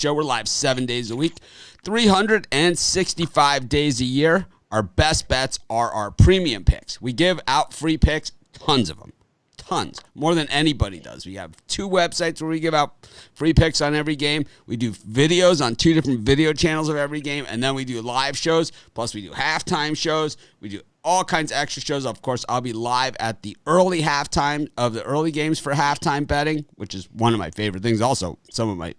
show. We're live 7 days a week, 365 days a year. Our best bets are our premium picks. We give out free picks, tons of them. Tons, more than anybody does. We have 2 websites where we give out free picks on every game. We do videos on 2 different video channels of every game, and then we do live shows, plus we do halftime shows. We do all kinds of extra shows. Of course, I'll be live at the early halftime of the early games for halftime betting, which is one of my favorite things. Also, some of my,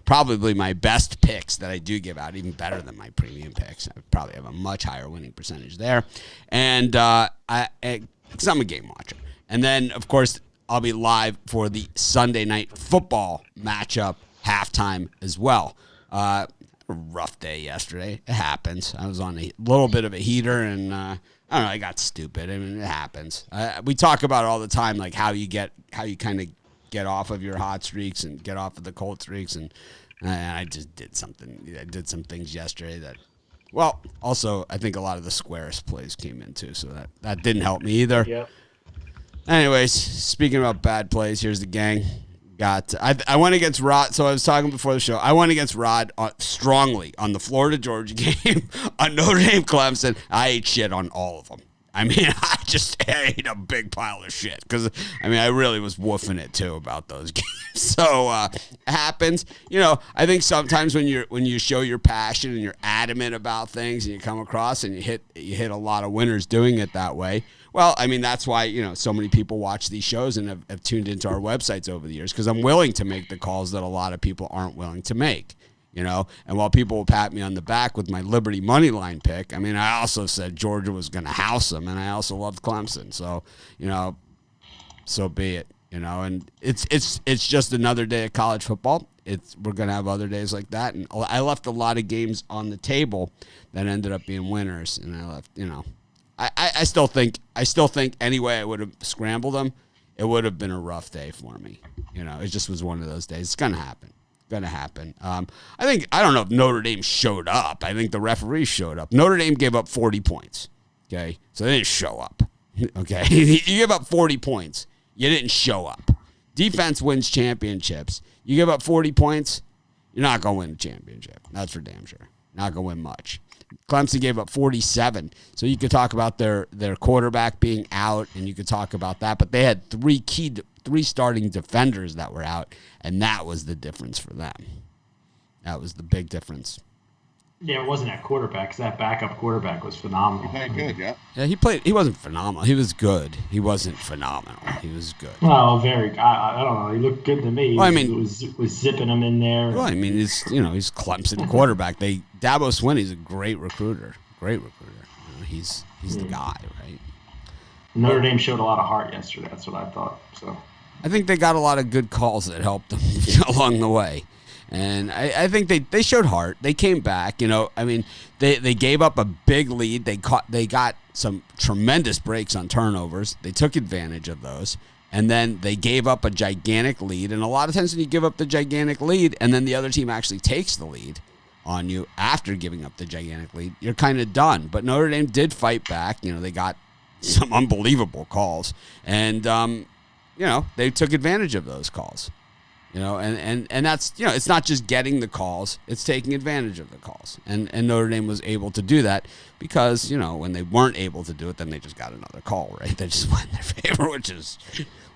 probably my best picks that I do give out, even better than my premium picks. I probably have a much higher winning percentage there. And because I'm a game watcher. And then, of course, I'll be live for the Sunday night football matchup halftime as well. A rough day yesterday. It happens. I was on a little bit of a heater, and I don't know, I got stupid. I mean, it happens. We talk about it all the time, like how you kind of get off of your hot streaks and get off of the cold streaks, and I just did something. I did some things yesterday that, well, also I think a lot of the squarest plays came in too, so that didn't help me either. Yep. Anyways, speaking about bad plays, here's the gang. I went against Rod, so I was talking before the show. I went against Rod strongly on the Florida-Georgia game, on Notre Dame Clemson. I ate shit on all of them. I mean, I just ate a big pile of shit because, I really was woofing it too about those games. So it happens. I think sometimes when you show your passion and you're adamant about things and you come across and you hit a lot of winners doing it that way. Well, that's why, so many people watch these shows and have tuned into our websites over the years, because I'm willing to make the calls that a lot of people aren't willing to make, And while people will pat me on the back with my Liberty money line pick, I also said Georgia was going to house them, and I also loved Clemson. So, so be it, And it's just another day of college football. We're going to have other days like that. And I left a lot of games on the table that ended up being winners, and I left, I still think any way I would have scrambled them, it would have been a rough day for me. It just was one of those days. It's going to happen. I don't know if Notre Dame showed up. I think the referees showed up. Notre Dame gave up 40 points. Okay. So they didn't show up. Okay. You give up 40 points. You didn't show up. Defense wins championships. You give up 40 points, you're not going to win the championship. That's for damn sure. Not going to win much. Clemson gave up 47. So you could talk about their quarterback being out, and you could talk about that. But they had three starting defenders that were out, and that was the difference for them. That was the big difference. Yeah, it wasn't at quarterback, because that backup quarterback was phenomenal. He played good, yeah. Yeah, he wasn't phenomenal. He was good. He wasn't phenomenal. He was good. Well, I don't know. He looked good to me. Well, He was zipping them in there. Well, he's Clemson quarterback. Dabo Swinney's a great recruiter. He's the guy, right? Notre Dame showed a lot of heart yesterday. That's what I thought. So I think they got a lot of good calls that helped them along the way. And I think they showed heart. They came back. They gave up a big lead. They got some tremendous breaks on turnovers. They took advantage of those. And then they gave up a gigantic lead. And a lot of times when you give up the gigantic lead and then the other team actually takes the lead on you after giving up the gigantic lead, you're kind of done. But Notre Dame did fight back. They got some unbelievable calls. And, they took advantage of those calls. And that's, it's not just getting the calls, it's taking advantage of the calls. And Notre Dame was able to do that because, when they weren't able to do it, then they just got another call, right? They just went in their favor, which is,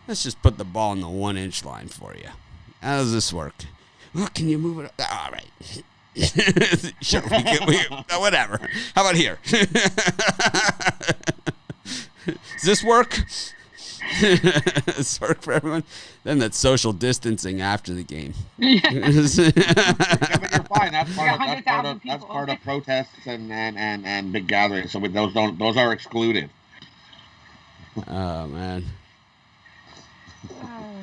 let's just put the ball on the 1-inch line for you. How does this work? Well, can you move it up? All right. Sure, whatever. How about here? Does this work? Does this work for everyone? Then that's social distancing after the game. Yeah, but you're fine. That's part of protests and big gatherings. So those are excluded. Oh man.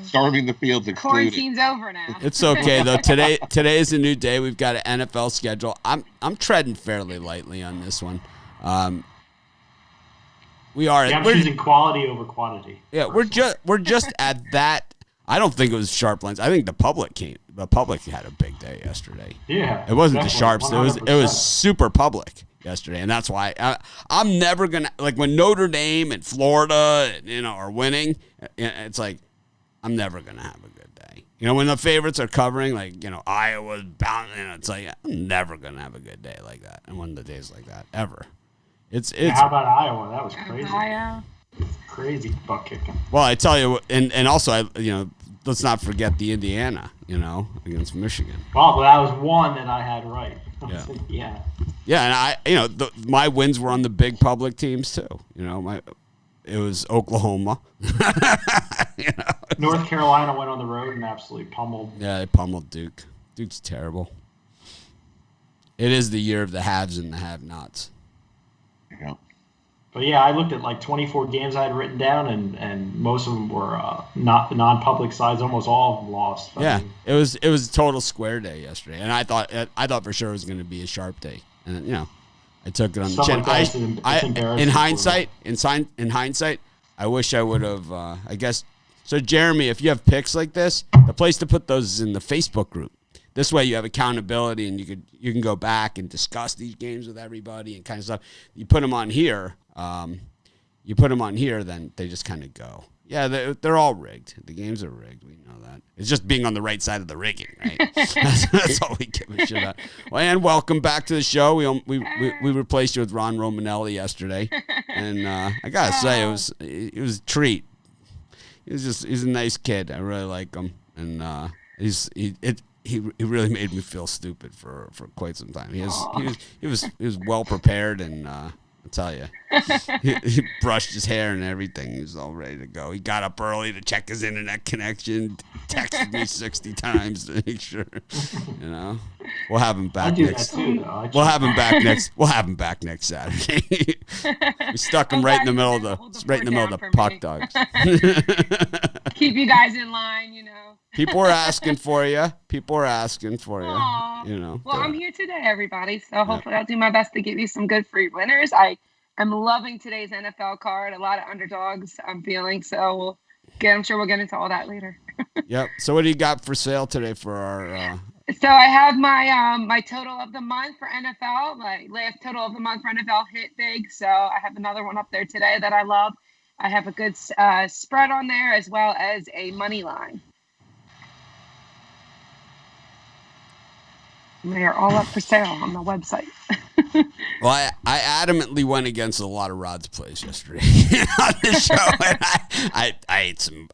Storming the field's excluded. Quarantine's over now. It's okay though. Today is a new day. We've got an NFL schedule. I'm treading fairly lightly on this one. We are. Yeah, I'm choosing quality over quantity. Yeah, we're just at that. I don't think it was sharp lines. I think the public had a big day yesterday. Yeah, it wasn't the sharps. 100%. It was super public yesterday, and that's why I'm never gonna, like, when Notre Dame and Florida, are winning. It's like I'm never gonna have a good day. You know, when the favorites are covering, like, you know, Iowa's bound, and it's like, I'm never going to have a good day like that. And one of the days like that, ever. It's. How about Iowa? That was crazy. Iowa. Crazy butt kicking. Well, I tell you, and also, let's not forget the Indiana, against Michigan. Well, that was one that I had right. Yeah. Yeah. Yeah, and my wins were on the big public teams too. It was Oklahoma. North Carolina went on the road and absolutely pummeled. Yeah, they pummeled Duke. Duke's terrible. It is the year of the haves and the have-nots. Yeah. But yeah, I looked at like 24 games I had written down, and most of them were not the non-public sides. Almost all of them lost. Yeah, it was a total square day yesterday, and I thought for sure it was going to be a sharp day, and I took it on the chin. In hindsight, I wish I would have. I guess so, Jeremy. If you have picks like this, the place to put those is in the Facebook group. This way, you have accountability, and you can go back and discuss these games with everybody and kind of stuff. You put them on here. Then they just kind of go. Yeah, they're all rigged. The games are rigged. We know that. It's just being on the right side of the rigging, right? That's all we give a shit about. Well, and welcome back to the show. We replaced you with Ron Romanelli yesterday, and I gotta say it was a treat. He's a nice kid. I really like him, and he really made me feel stupid for quite some time. He was well prepared, and I'll tell you, he brushed his hair and everything. He was all ready to go. He got up early to check his internet connection, texted me 60 times to make sure. We'll have him back next. We'll have him back next Saturday. We stuck him right in the middle of the puck dogs. Keep you guys in line, People are asking for you. Aww. Well, I'm here today, everybody. So hopefully I'll do my best to give you some good free winners. I'm loving today's NFL card. A lot of underdogs I'm feeling. So I'm sure we'll get into all that later. Yep. So what do you got for sale today for our? So I have my total of the month for NFL. My last total of the month for NFL hit big. So I have another one up there today that I love. I have a good spread on there as well as a money line. And they are all up for sale on the website. Well, I adamantly went against a lot of Rod's plays yesterday on the show, and I ate some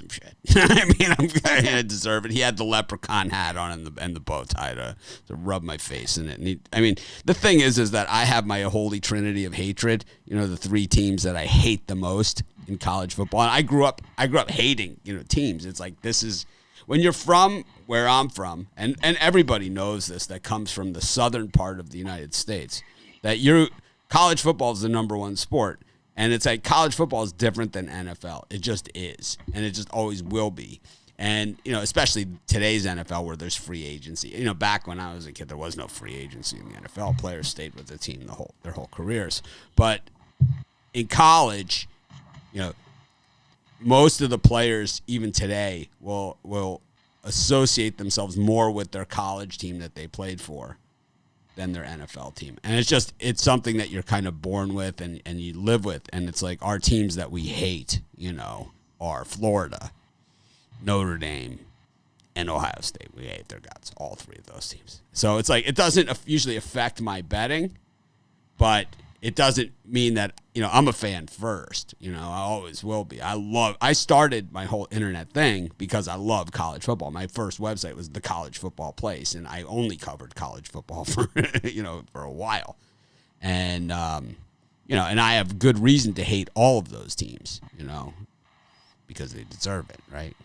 shit. I deserve it. He had the leprechaun hat on and the bow tie to rub my face in it. And the thing is that I have my holy trinity of hatred. The three teams that I hate the most in college football. And I grew up hating teams. It's like this is. When you're from where I'm from, and everybody knows this that comes from the southern part of the United States, that college football is the number one sport. And it's like college football is different than NFL. It just is. And it just always will be. And, especially today's NFL where there's free agency. Back when I was a kid, there was no free agency in the NFL. Players stayed with the team their whole careers. But in college, most of the players, even today, will associate themselves more with their college team that they played for than their NFL team. And it's something that you're kind of born with and you live with. And it's like our teams that we hate, are Florida, Notre Dame, and Ohio State. We hate their guts, all three of those teams. So it's like it doesn't usually affect my betting, but it doesn't mean that, I'm a fan first. I always will be. I started my whole internet thing because I love college football. My first website was the College Football Place, and I only covered college football for, for a while. And, and I have good reason to hate all of those teams, because they deserve it, right?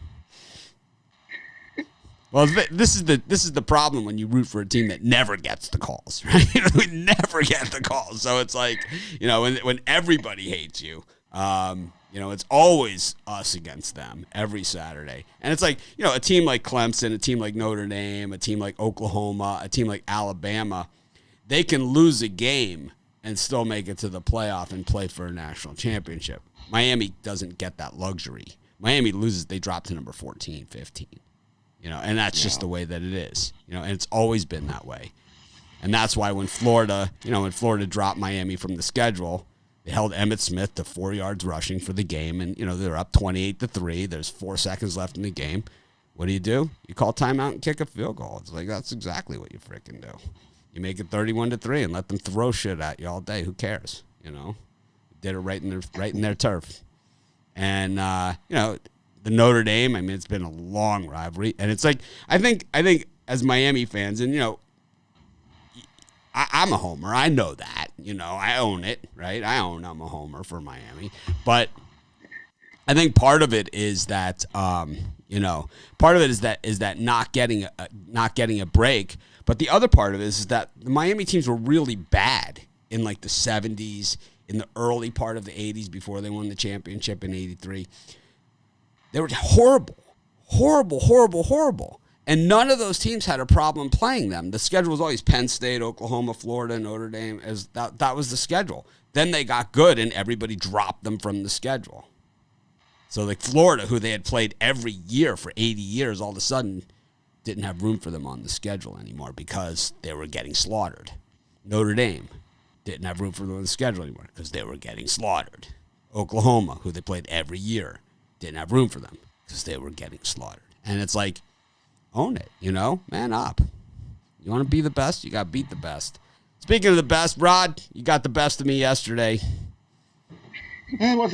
Well, this is the problem when you root for a team that never gets the calls, right? We never get the calls. So it's like, when everybody hates you, it's always us against them every Saturday. And it's like, a team like Clemson, a team like Notre Dame, a team like Oklahoma, a team like Alabama, they can lose a game and still make it to the playoff and play for a national championship. Miami doesn't get that luxury. Miami loses, they drop to number 14, 15. And that's just the way that it is, and it's always been that way. And that's why when Florida dropped Miami from the schedule, they held Emmitt Smith to 4 yards rushing for the game. And, they're up 28-3. There's 4 seconds left in the game. What do? You call timeout and kick a field goal. It's like, that's exactly what you freaking do. You make it 31-3 and let them throw shit at you all day. Who cares? You know, did it right in their turf. And the Notre Dame. I mean, it's been a long rivalry, and it's like I think as Miami fans, and I'm a homer. I know that. I own it, right? I'm a homer for Miami, but I think part of it is that part of it is that not getting a break. But the other part of it is that the Miami teams were really bad in like the 70s, in the early part of the 80s before they won the championship in 83. They were horrible. And none of those teams had a problem playing them. The schedule was always Penn State, Oklahoma, Florida, Notre Dame. That was the schedule. Then they got good and everybody dropped them from the schedule. So like Florida, who they had played every year for 80 years, all of a sudden didn't have room for them on the schedule anymore because they were getting slaughtered. Notre Dame didn't have room for them on the schedule anymore because they were getting slaughtered. Oklahoma, who they played every year, didn't have room for them because they were getting slaughtered. And it's like, own it, man up. You want to be the best, you got to beat the best. Speaking of the best, Rod, you got the best of me yesterday. It was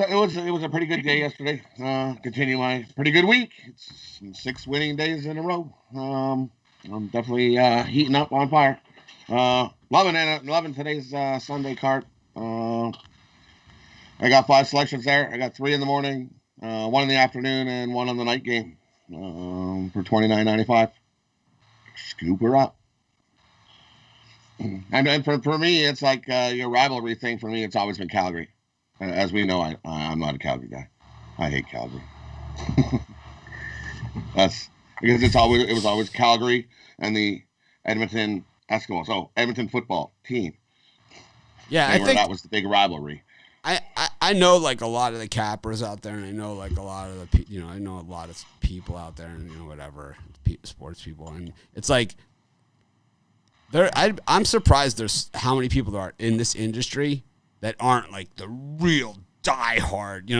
a pretty good day yesterday. Continue my pretty good week. It's 6 winning days in a row. I'm definitely heating up on fire. Loving today's Sunday card. I got 5 selections there. I got 3 in the morning, 1 in the afternoon, and 1 on the night game for $29.95. Scoop her up. And for me, it's like your rivalry thing. For me, it's always been Calgary. As we know, I'm not a Calgary guy. I hate Calgary. That's because it was always Calgary and the Edmonton Eskimos. Oh, Edmonton football team. Yeah, I think that was the big rivalry. I know like a lot of the cappers out there, and I know like a lot of the I know a lot of people out there, and whatever sports people, and it's like I'm surprised there's how many people there are in this industry that aren't like the real diehard.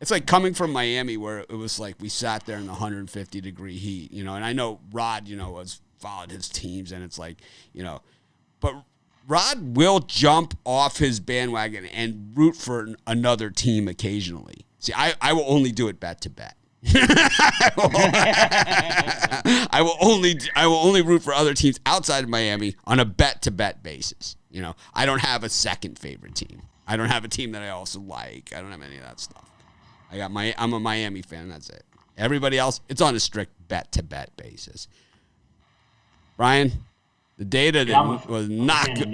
It's like coming from Miami where it was like we sat there in the 150-degree heat, and I know Rod, has followed his teams, and it's like, but Rod will jump off his bandwagon and root for another team occasionally. See, I will only do it bet to bet. I will only root for other teams outside of Miami on a bet to bet basis. I don't have a second favorite team. I don't have a team that I also like. I don't have any of that stuff. I'm a Miami fan. That's it. Everybody else, it's on a strict bet to bet basis. Brian, the data that was not good.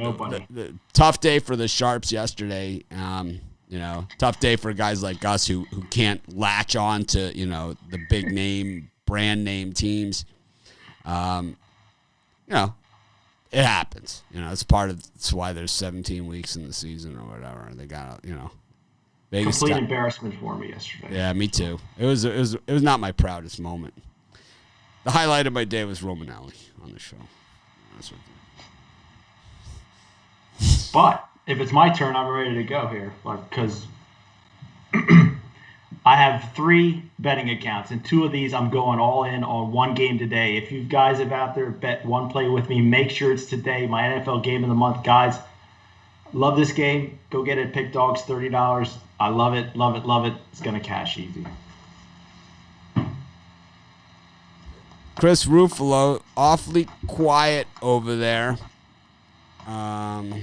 The tough day for the Sharps yesterday. Tough day for guys like us who can't latch on to, the big name, brand name teams. It happens. It's why there's 17 weeks in the season or whatever. They got, Vegas complete embarrassment for me yesterday. Yeah, me too. It was not my proudest moment. The highlight of my day was Romanelli on the show. But if it's my turn, I'm ready to go here, because I have 3 betting accounts, and 2 of these I'm going all in on one game today. If you guys have out there bet one play with me, make sure it's today. My NFL game of the month, guys. Love this game. Go get it. Pick dogs, $30. I love it, love it, love it. It's gonna cash easy. Chris Ruffalo, awfully quiet over there. Yeah.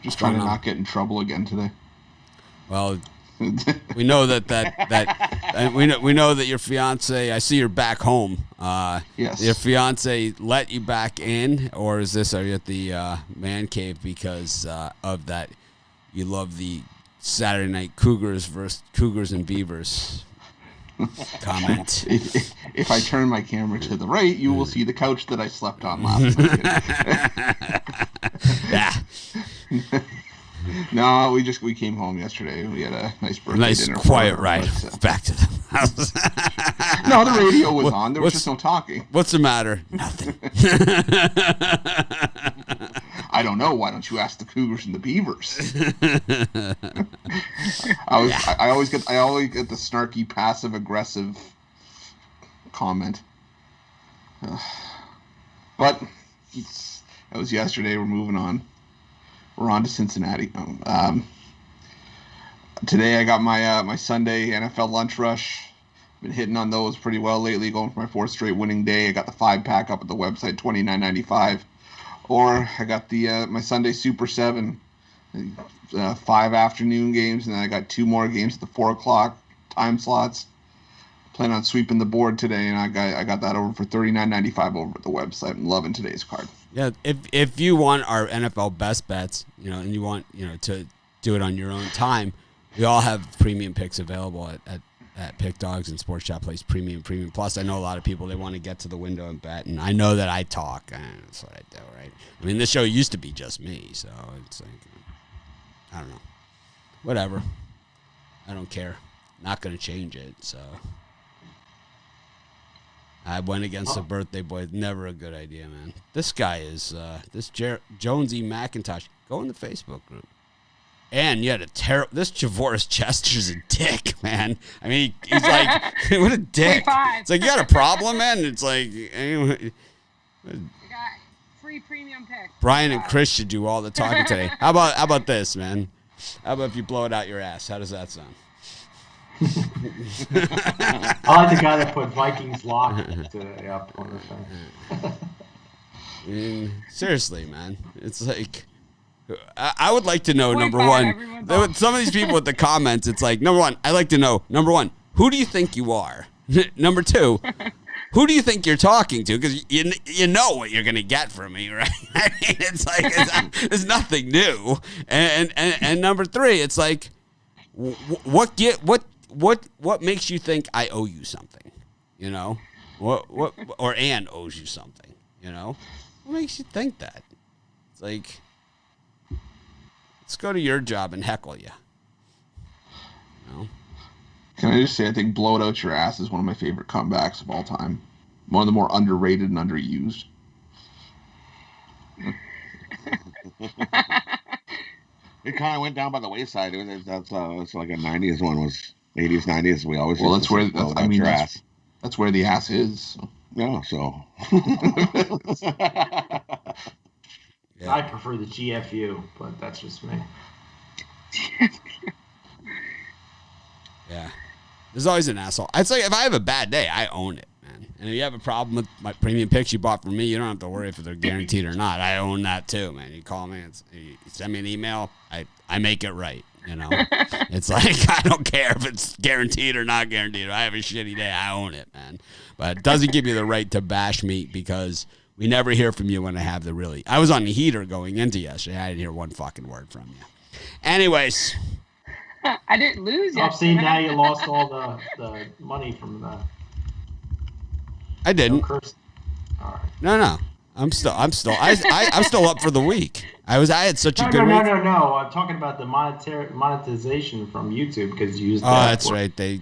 Just trying to not get in trouble again today. Well, we know that we know that your fiance. I see you're back home. Yes. Your fiance let you back in, or are you at the man cave because of that? You love the Saturday night Cougars versus Cougars and Beavers comment. If I turn my camera to the right, you will see the couch that I slept on last night. Yeah. No, we came home yesterday. We had a nice birthday dinner. Nice quiet ride back to the house. No, the radio was on. There was just no talking. What's the matter? Nothing. I don't know. Why don't you ask the Cougars and the Beavers? I always get the snarky, passive aggressive comment. But that was yesterday. We're moving on. We're on to Cincinnati. Today I got my Sunday NFL lunch rush. Been hitting on those pretty well lately, going for my 4th straight winning day. I got the 5-pack up at the website, $29.95. Or I got the my Sunday Super 7, 5 afternoon games, and then I got 2 more games at the 4 o'clock time slots. Plan on sweeping the board today, and I got that over for $39.95 over at the website. I'm loving today's card. Yeah, if you want our NFL best bets, and you want to do it on your own time, we all have premium picks available at Pick Dogs and Sports Shop Place Premium Plus. I know a lot of people, they want to get to the window and bet, and I know that I talk, and that's what I do, right? I mean, this show used to be just me, so it's like, I don't know. Whatever. I don't care. Not going to change it, so. I went against the birthday boy. Never a good idea, man. This guy is, Jonesy McIntosh. Go in the Facebook group. And you had a terrible. This Jaguars Chester's a dick, man. I mean, he's like, what a dick. It's like, you got a problem, man? It's like, anyway. You got free premium picks. Brian and Chris should do all the talking today. How about this, man? How about if you blow it out your ass? How does that sound? I like the guy that put Vikings lock today up on the thing. Seriously, man. It's like, I would like to know, number one, some of these people with the comments, it's like, number one, I'd like to know, number one, who do you think you are? Number two, who do you think you're talking to? Because you know what you're going to get from me, right? I mean, it's like, it's nothing new. And number three, it's like, what makes you think I owe you something? Or Ann owes you something? What makes you think that? It's like, let's go to your job and heckle you. Can I just say, I think blow it out your ass is one of my favorite comebacks of all time. One of the more underrated and underused. It kind of went down by the wayside. It's like a 90s one was 80s, 90s. We always that's where the ass is. So. Yeah, so. Yeah. I prefer the GFU, but that's just me. Yeah. There's always an asshole. It's like, if I have a bad day, I own it, man. And if you have a problem with my premium picks you bought from me, you don't have to worry if they're guaranteed or not. I own that too, man. You call me, you send me an email, I make it right, It's like, I don't care if it's guaranteed or not guaranteed. If I have a shitty day, I own it, man. But it doesn't give you the right to bash me, because we never hear from you when I have I was on the heater going into yesterday. I didn't hear one fucking word from you. Anyways. I didn't lose I've seen now you lost all the money from the. I didn't. All right. No. I'm still up for the week. I had such a good week. No. I'm talking about the monetization from YouTube, because you used that. Oh, that's right. They,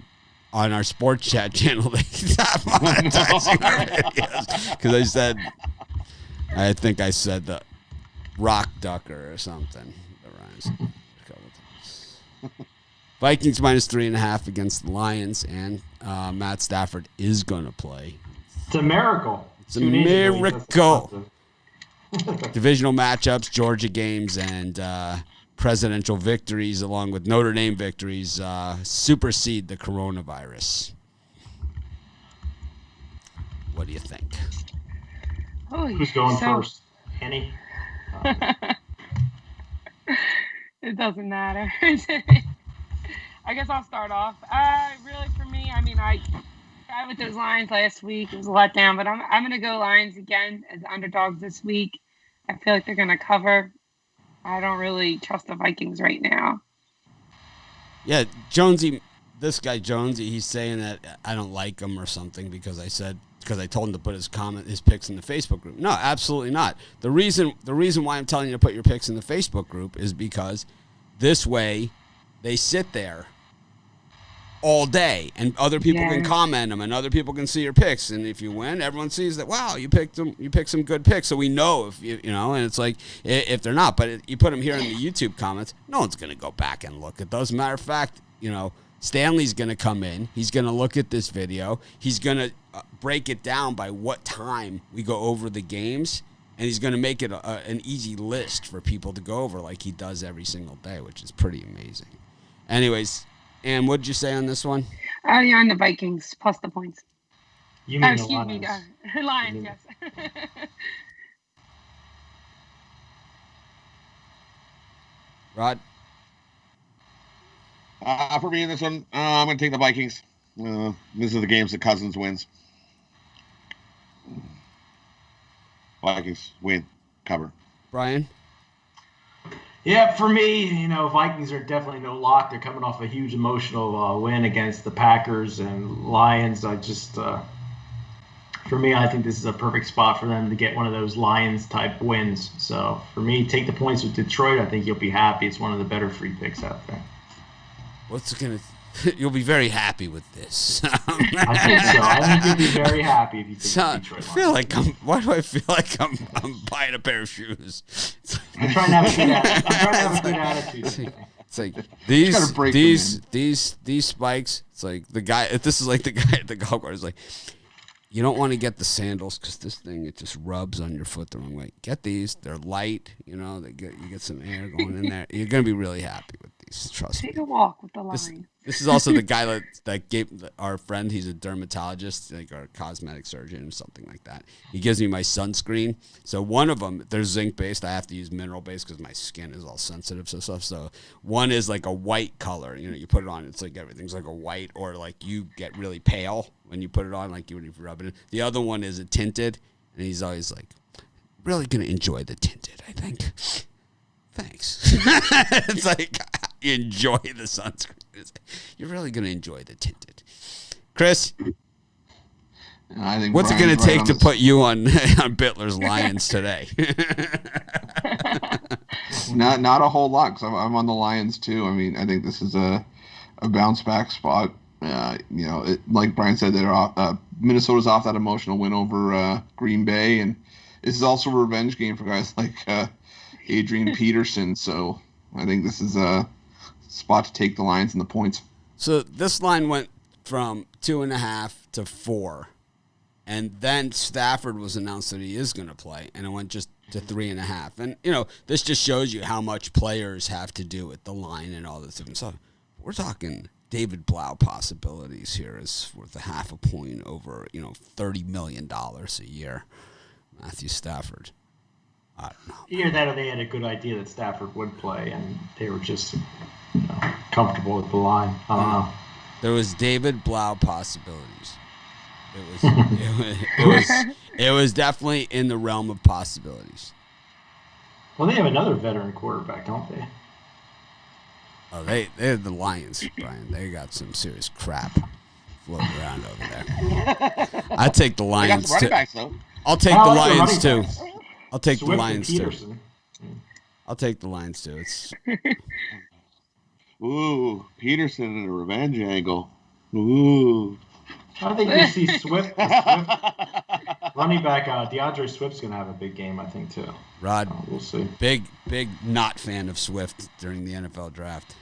on our sports chat channel, they stopped monetizing our videos. Because I think I said the rock ducker or something. Vikings -3.5 against the Lions, and Matt Stafford is going to play. It's a miracle. It's a miracle. Divisional matchups, Georgia games, and presidential victories, along with Notre Dame victories, supersede the coronavirus. What do you think? Who's going first? Annie? It doesn't matter. I guess I'll start off. Really, for me, I mean, I tried with those Lions last week. It was a letdown, but I'm going to go Lions again as underdogs this week. I feel like they're going to cover. I don't really trust the Vikings right now. Yeah, this guy Jonesy, he's saying that I don't like him or something because I told him to put his picks in the Facebook group. No, absolutely not. The reason why I'm telling you to put your picks in the Facebook group is because this way they sit there all day, and other people can Yeah. comment them, and other people can see your picks. And if you win, everyone sees that. Wow, you picked some good picks. So we know if you know. And it's like if they're not, but you put them here in the YouTube comments, no one's gonna go back and look at those. Matter of fact, Stanley's gonna come in. He's gonna look at this video. He's gonna break it down by what time we go over the games. And he's going to make it an easy list for people to go over like he does every single day, which is pretty amazing. Anyways, Ann, what did you say on this one? You're on the Vikings plus the points. You mean the Excuse me, Lions. Lions, yes. Rod? For me in this one, I'm going to take the Vikings. This is the games that Cousins wins. Vikings win, cover. Brian? Yeah, for me, Vikings are definitely no lock. They're coming off a huge emotional win against the Packers and Lions. For me, I think this is a perfect spot for them to get one of those Lions-type wins. So, for me, take the points with Detroit. I think you'll be happy. It's one of the better free picks out there. You'll be very happy with this. I think so. I think you'll be very happy if you take Detroit. Why do I feel like I'm buying a pair of shoes? I'm trying to have a good attitude. It's like these spikes. It's like the guy. This is like the guy at the golf course. Like, you don't want to get the sandals because this thing, it just rubs on your foot the wrong way. Get these. They're light. You get some air going in there. You're gonna be really happy with these. Trust me. Take a walk with the line. This is also the guy that gave our friend. He's a dermatologist, or a cosmetic surgeon, or something like that. He gives me my sunscreen. So one of them, they're zinc based. I have to use mineral based because my skin is all sensitive to stuff. So one is like a white color. You put it on, it's like everything's like a white, or like you get really pale when you put it on, like you would if you rub it in. The other one is a tinted, and he's always like, really gonna enjoy the tinted, I think. Thanks. It's like, you enjoy the sunscreen. You're really going to enjoy the tinted. Chris, I think what's it going to take to put you on Bittler's Lions today? Not a whole lot, because I'm on the Lions too. I mean, I think this is a bounce back spot. Like Brian said, Minnesota's off that emotional win over Green Bay, and this is also a revenge game for guys like Adrian Peterson. So I think this is a spot to take the Lions and the points. So this line went from 2.5 to 4, and then Stafford was announced that he is going to play, and it went just to 3.5. And this just shows you how much players have to do with the line and all this different stuff. We're talking David Blau possibilities here is worth 0.5 point over $30 million a year. Matthew Stafford. I don't know. Either that or they had a good idea that Stafford would play, and they were just comfortable with the line. I don't know. There was David Blau possibilities. It was definitely in the realm of possibilities. Well, they have another veteran quarterback, don't they? Oh, they're the Lions, Brian. They got some serious crap floating around over there. I take the They got Lions some running too. backs, though. I'll take I the like Lions running too. backs. I'll take the Swift Lions and too. Peterson. I'll take the Lions too. It's Ooh, Peterson in a revenge angle. Ooh. I think you see Swift running back. DeAndre Swift's going to have a big game, I think, too. Rod. We'll see. Big not fan of Swift during the NFL draft.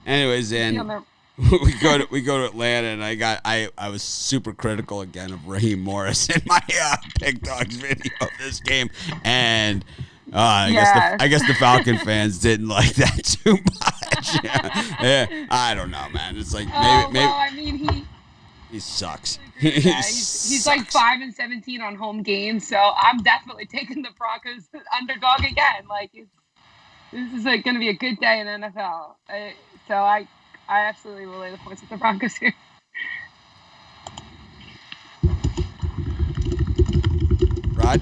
Anyways, then we go to Atlanta, and I was super critical again of Raheem Morris in my Pick Dogs video of this game, and I guess the Falcon fans didn't like that too much. Yeah, I don't know, man. It's like maybe well, I mean, he sucks. He's like 5-17 on home games, so I'm definitely taking the Broncos underdog again. Like this is going to be a good day in the NFL. So I absolutely will lay the points with the Broncos here. Rod?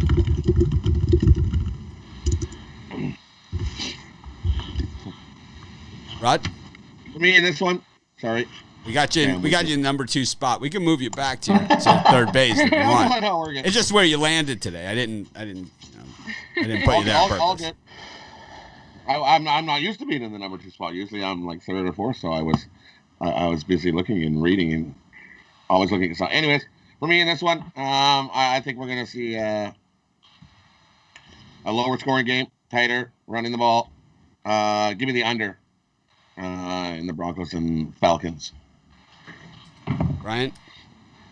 Rod? For me in this one, sorry. We got you in number 2 spot. We can move you back to third base if you want. No, we're good. It's just where you landed today. I didn't put you there on all purpose. good. I'm not used to being in the number 2 spot. Usually I'm like 3rd or 4th, so I was busy looking and reading and always looking at something. Anyways, for me in this one, I think we're gonna see a lower scoring game, tighter, running the ball. Give me the under in the Broncos and Falcons. Brian?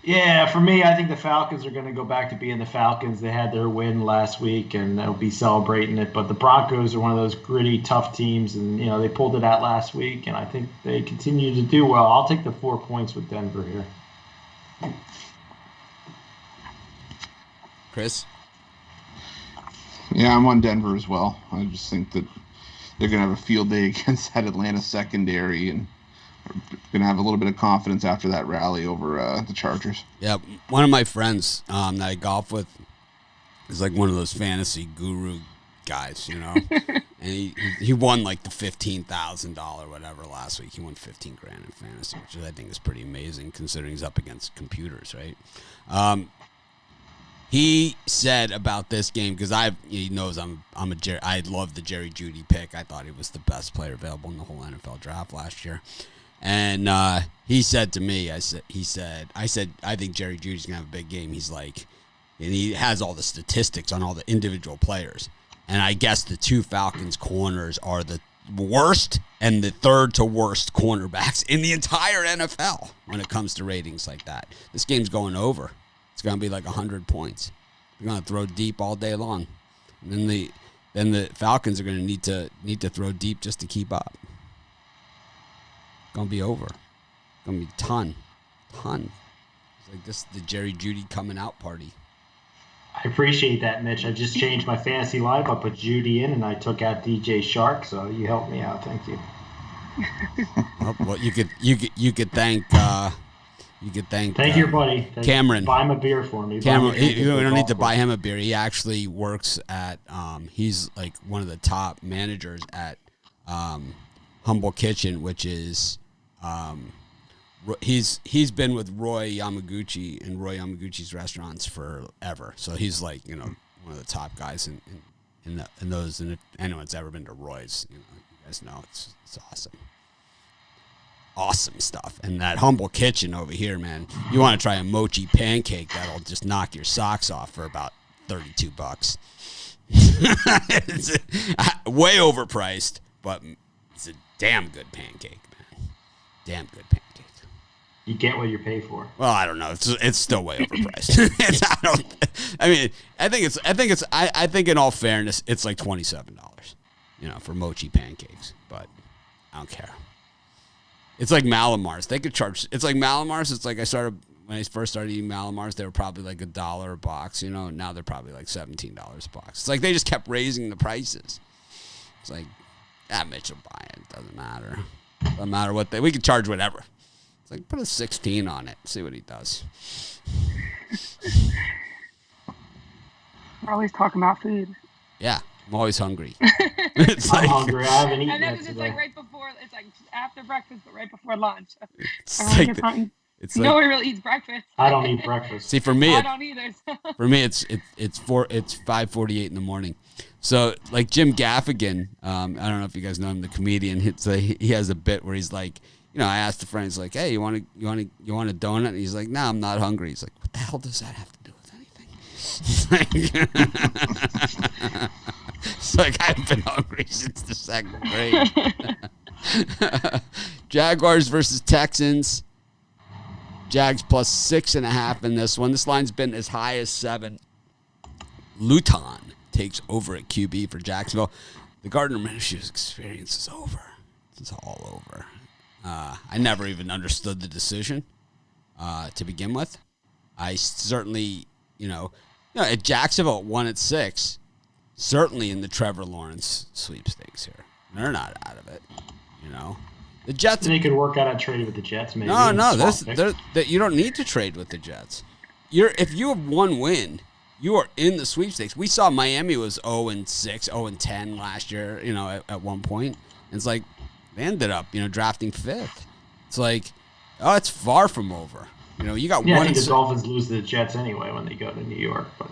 Yeah, for me, I think the Falcons are going to go back to being the Falcons. They had their win last week, and they'll be celebrating it. But the Broncos are one of those gritty, tough teams, and they pulled it out last week, and I think they continue to do well. I'll take the 4 points with Denver here. Chris? Yeah, I'm on Denver as well. I just think that they're going to have a field day against that Atlanta secondary, and going to have a little bit of confidence after that rally over the Chargers. Yeah, one of my friends that I golf with is like one of those fantasy guru guys, and he won like the $15,000 whatever last week. He won $15,000 in fantasy, which I think is pretty amazing considering he's up against computers, right? He said about this game, because he knows I love the Jerry Jeudy pick. I thought he was the best player available in the whole NFL draft last year. And he said to me, I said, I think Jerry Jeudy's gonna have a big game. He's like, and he has all the statistics on all the individual players. And I guess the 2 Falcons corners are the worst and the 3rd to worst cornerbacks in the entire NFL when it comes to ratings like that. This game's going over. It's gonna be like 100 points. They're gonna throw deep all day long, and then the Falcons are gonna need to throw deep just to keep up. Gonna be over. Gonna be ton. It's like this the Jerry Jeudy coming out party. I appreciate that, Mitch. I just changed my fantasy lineup. I put Jeudy in, and I took out DJ Shark. So you helped me out. Thank you. Well, you could thank. Thank you, buddy. Cameron. Buy him a beer for me. Cameron, you don't need to buy him a beer. He actually works at. He's like one of the top managers at Humble Kitchen, which is. He's been with Roy Yamaguchi and Roy Yamaguchi's restaurants forever. So he's like one of the top guys in those. And if anyone's ever been to Roy's, you guys know it's awesome. Awesome stuff. And that Humble Kitchen over here, man, you want to try a mochi pancake that'll just knock your socks off for about $32. It's way overpriced, but it's a damn good pancake, man. Damn good pancake. You get what you pay for. Well, I don't know. It's still way overpriced. I think in all fairness, it's like $27, for mochi pancakes, but I don't care. It's like Malamars. They could charge. It's like Malamars. It's like when I first started eating Malamars, they were probably like $1 a box. Now they're probably like $17 a box. It's like they just kept raising the prices. It's like, Mitch will buy it. Doesn't matter. Doesn't matter what we could charge whatever. It's like put a 16 on it. See what he does. We're always talking about food. Yeah, I'm always hungry. I'm hungry. I haven't eaten I know yet it's today. like right before. It's like after breakfast, but right before lunch. It's No one really eats breakfast. I don't eat breakfast. See, for me, I don't either. For me, it's 5:48 in the morning. So like Jim Gaffigan, I don't know if you guys know him, the comedian. He has a bit where he's like, I asked a friend, he's like, hey, you want a donut? And he's like, no, I'm not hungry. He's like, what the hell does that have to do with anything? It's like I've been hungry since the 2nd grade. Jaguars versus Texans. Jags plus 6.5 in this one. This line's been as high as 7. Luton takes over at QB for Jacksonville. The Gardner Minishew's experience is over. It's all over. I never even understood the decision to begin with. I certainly, at Jacksonville 1-6, certainly in the Trevor Lawrence sweepstakes here. They're not out of it, The Jets. They could work out a trade with the Jets, maybe. No. You don't need to trade with the Jets. If you have one win, you are in the sweepstakes. We saw Miami was 0-6, 0-10 last year. At one point, and it's like they ended up, drafting 5th. It's like, it's far from over. You got one. I think the Dolphins lose to the Jets anyway when they go to New York, but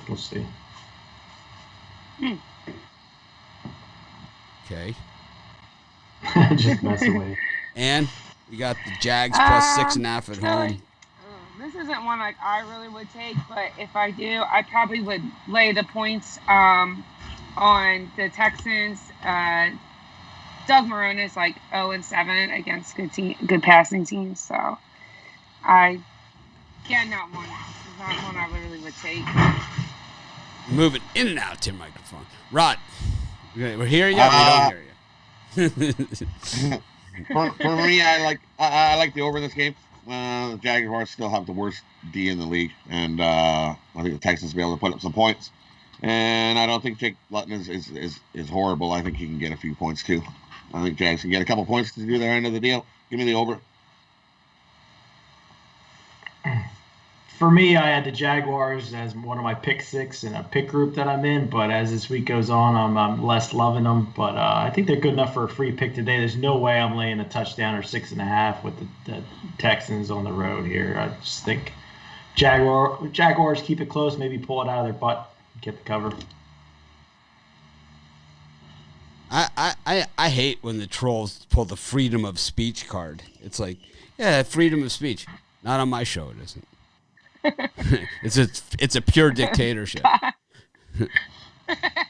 we'll see. Okay. Just messing with you. And we got the Jags plus 6.5 at home. This isn't one like I really would take, but if I do, I probably would lay the points on the Texans. Doug Marrone is like 0-7 against good passing teams, so not one I really would take. Moving in and out to your microphone. Rod, we're here yet? We don't hear you. For me, I like the over in this game. The Jaguars still have the worst D in the league, and I think the Texans will be able to put up some points. And I don't think Jake Luton is horrible. I think he can get a few points too. I think Jags can get a couple points to do their end of the deal. Give me the over. For me, I had the Jaguars as one of my pick six in a pick group that I'm in, but as this week goes on, I'm less loving them. But I think they're good enough for a free pick today. There's no way I'm laying a touchdown or 6.5 with the Texans on the road here. I just think Jaguars keep it close, maybe pull it out of their butt, get the cover. I hate when the trolls pull the freedom of speech card. It's like, yeah, freedom of speech. Not on my show, it isn't. It's a pure dictatorship.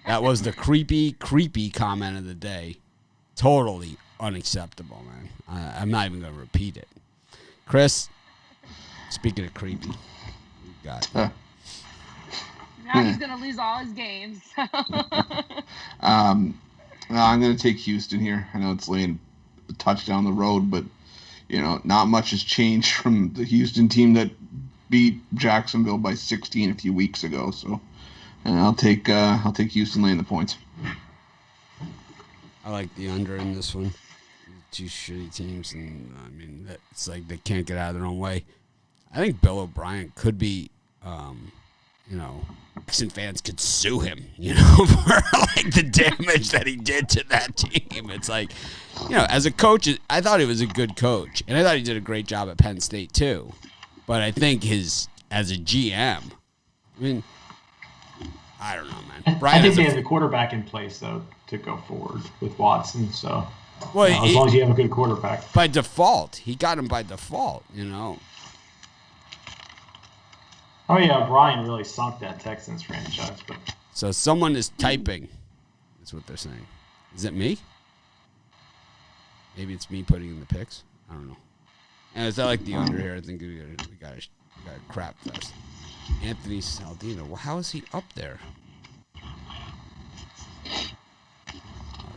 That was the creepy comment of the day. Totally unacceptable, man. I'm not even going to repeat it. Chris, speaking of creepy, we got now he's going to lose all his games. I'm going to take Houston here. I know it's laying a touchdown the road, but not much has changed from the Houston team that beat Jacksonville by 16 a few weeks ago. So, I'll take Houston laying the points. I like the under in this one. Two shitty teams, and I mean, it's like they can't get out of their own way. I think Bill O'Brien could be, Texan fans could sue him, for like the damage that he did to that team. It's like, as a coach, I thought he was a good coach, and I thought he did a great job at Penn State too. But I think as a GM, I mean, I don't know, man. I think they have the quarterback in place though to go forward with Watson. So, as long as you have a good quarterback, by default, he got him by default. Oh yeah, Brian really sunk that Texans franchise. But so someone is typing. That's what they're saying. Is it me? Maybe it's me putting in the picks. I don't know. And it's not like the under here. I think we got a crap fest. Anthony Saldino. Well, how is he up there? Oh,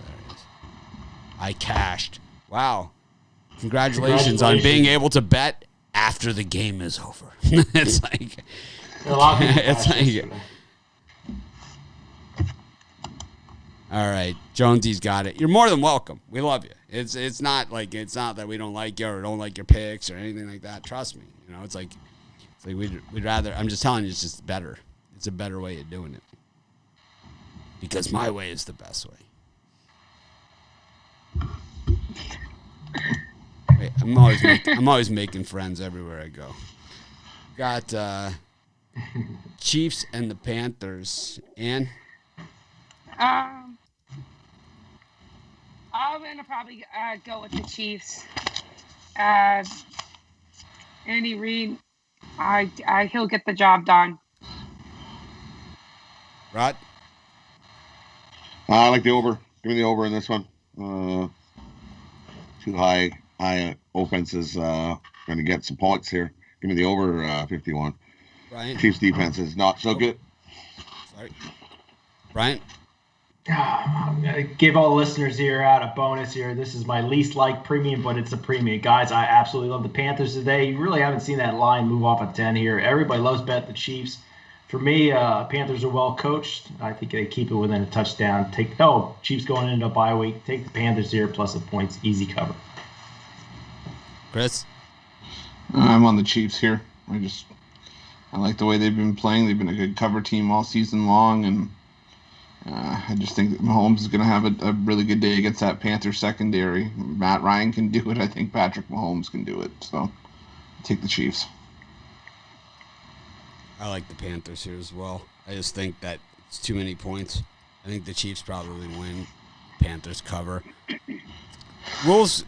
there he is. I cashed. Wow. Congratulations on being able to bet after the game is over. It's like, a lot of people all right, Jonesy's got it. You're more than welcome. We love you. It's not that we don't like you or don't like your picks or anything like that. Trust me. It's like we'd rather. I'm just telling you, it's just better. It's a better way of doing it because my way is the best way. Wait, I'm always making friends everywhere I go. Got Chiefs and the Panthers. Ann? I'm going to probably go with the Chiefs. Andy Reid, he'll get the job done. Rod? I like the over. Give me the over in this one. Too high offenses going to get some points here. Give me the over 51. Brian? Chiefs defense is not so good. Sorry. Brian? I'm going to give all the listeners here out a bonus here. This is my least like premium, but it's a premium. Guys, I absolutely love the Panthers today. You really haven't seen that line move off of 10 here. Everybody loves bet the Chiefs. For me, Panthers are well coached. I think they keep it within a touchdown. Chiefs going into a bye week. Take the Panthers here plus the points. Easy cover. Chris? I'm on the Chiefs here. I like the way they've been playing. They've been a good cover team all season long, and I just think that Mahomes is going to have a really good day against that Panther secondary. Matt Ryan can do it. I think Patrick Mahomes can do it. So, take the Chiefs. I like the Panthers here as well. I just think that it's too many points. I think the Chiefs probably win. Panthers cover. Rules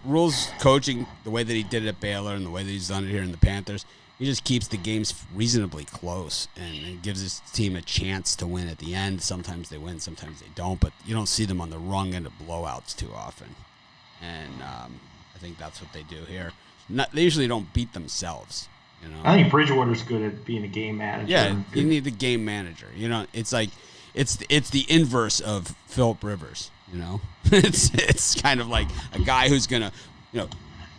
coaching, the way that he did it at Baylor and the way that he's done it here in the Panthers, he just keeps the games reasonably close and gives his team a chance to win at the end. Sometimes they win, sometimes they don't, but you don't see them on the wrong end of blowouts too often. And I think that's what they do here. They usually don't beat themselves. You know? I think Bridgewater's good at being a game manager. Yeah, you need the game manager. You know, it's like it's the inverse of Phillip Rivers. You know, it's kind of like a guy who's gonna,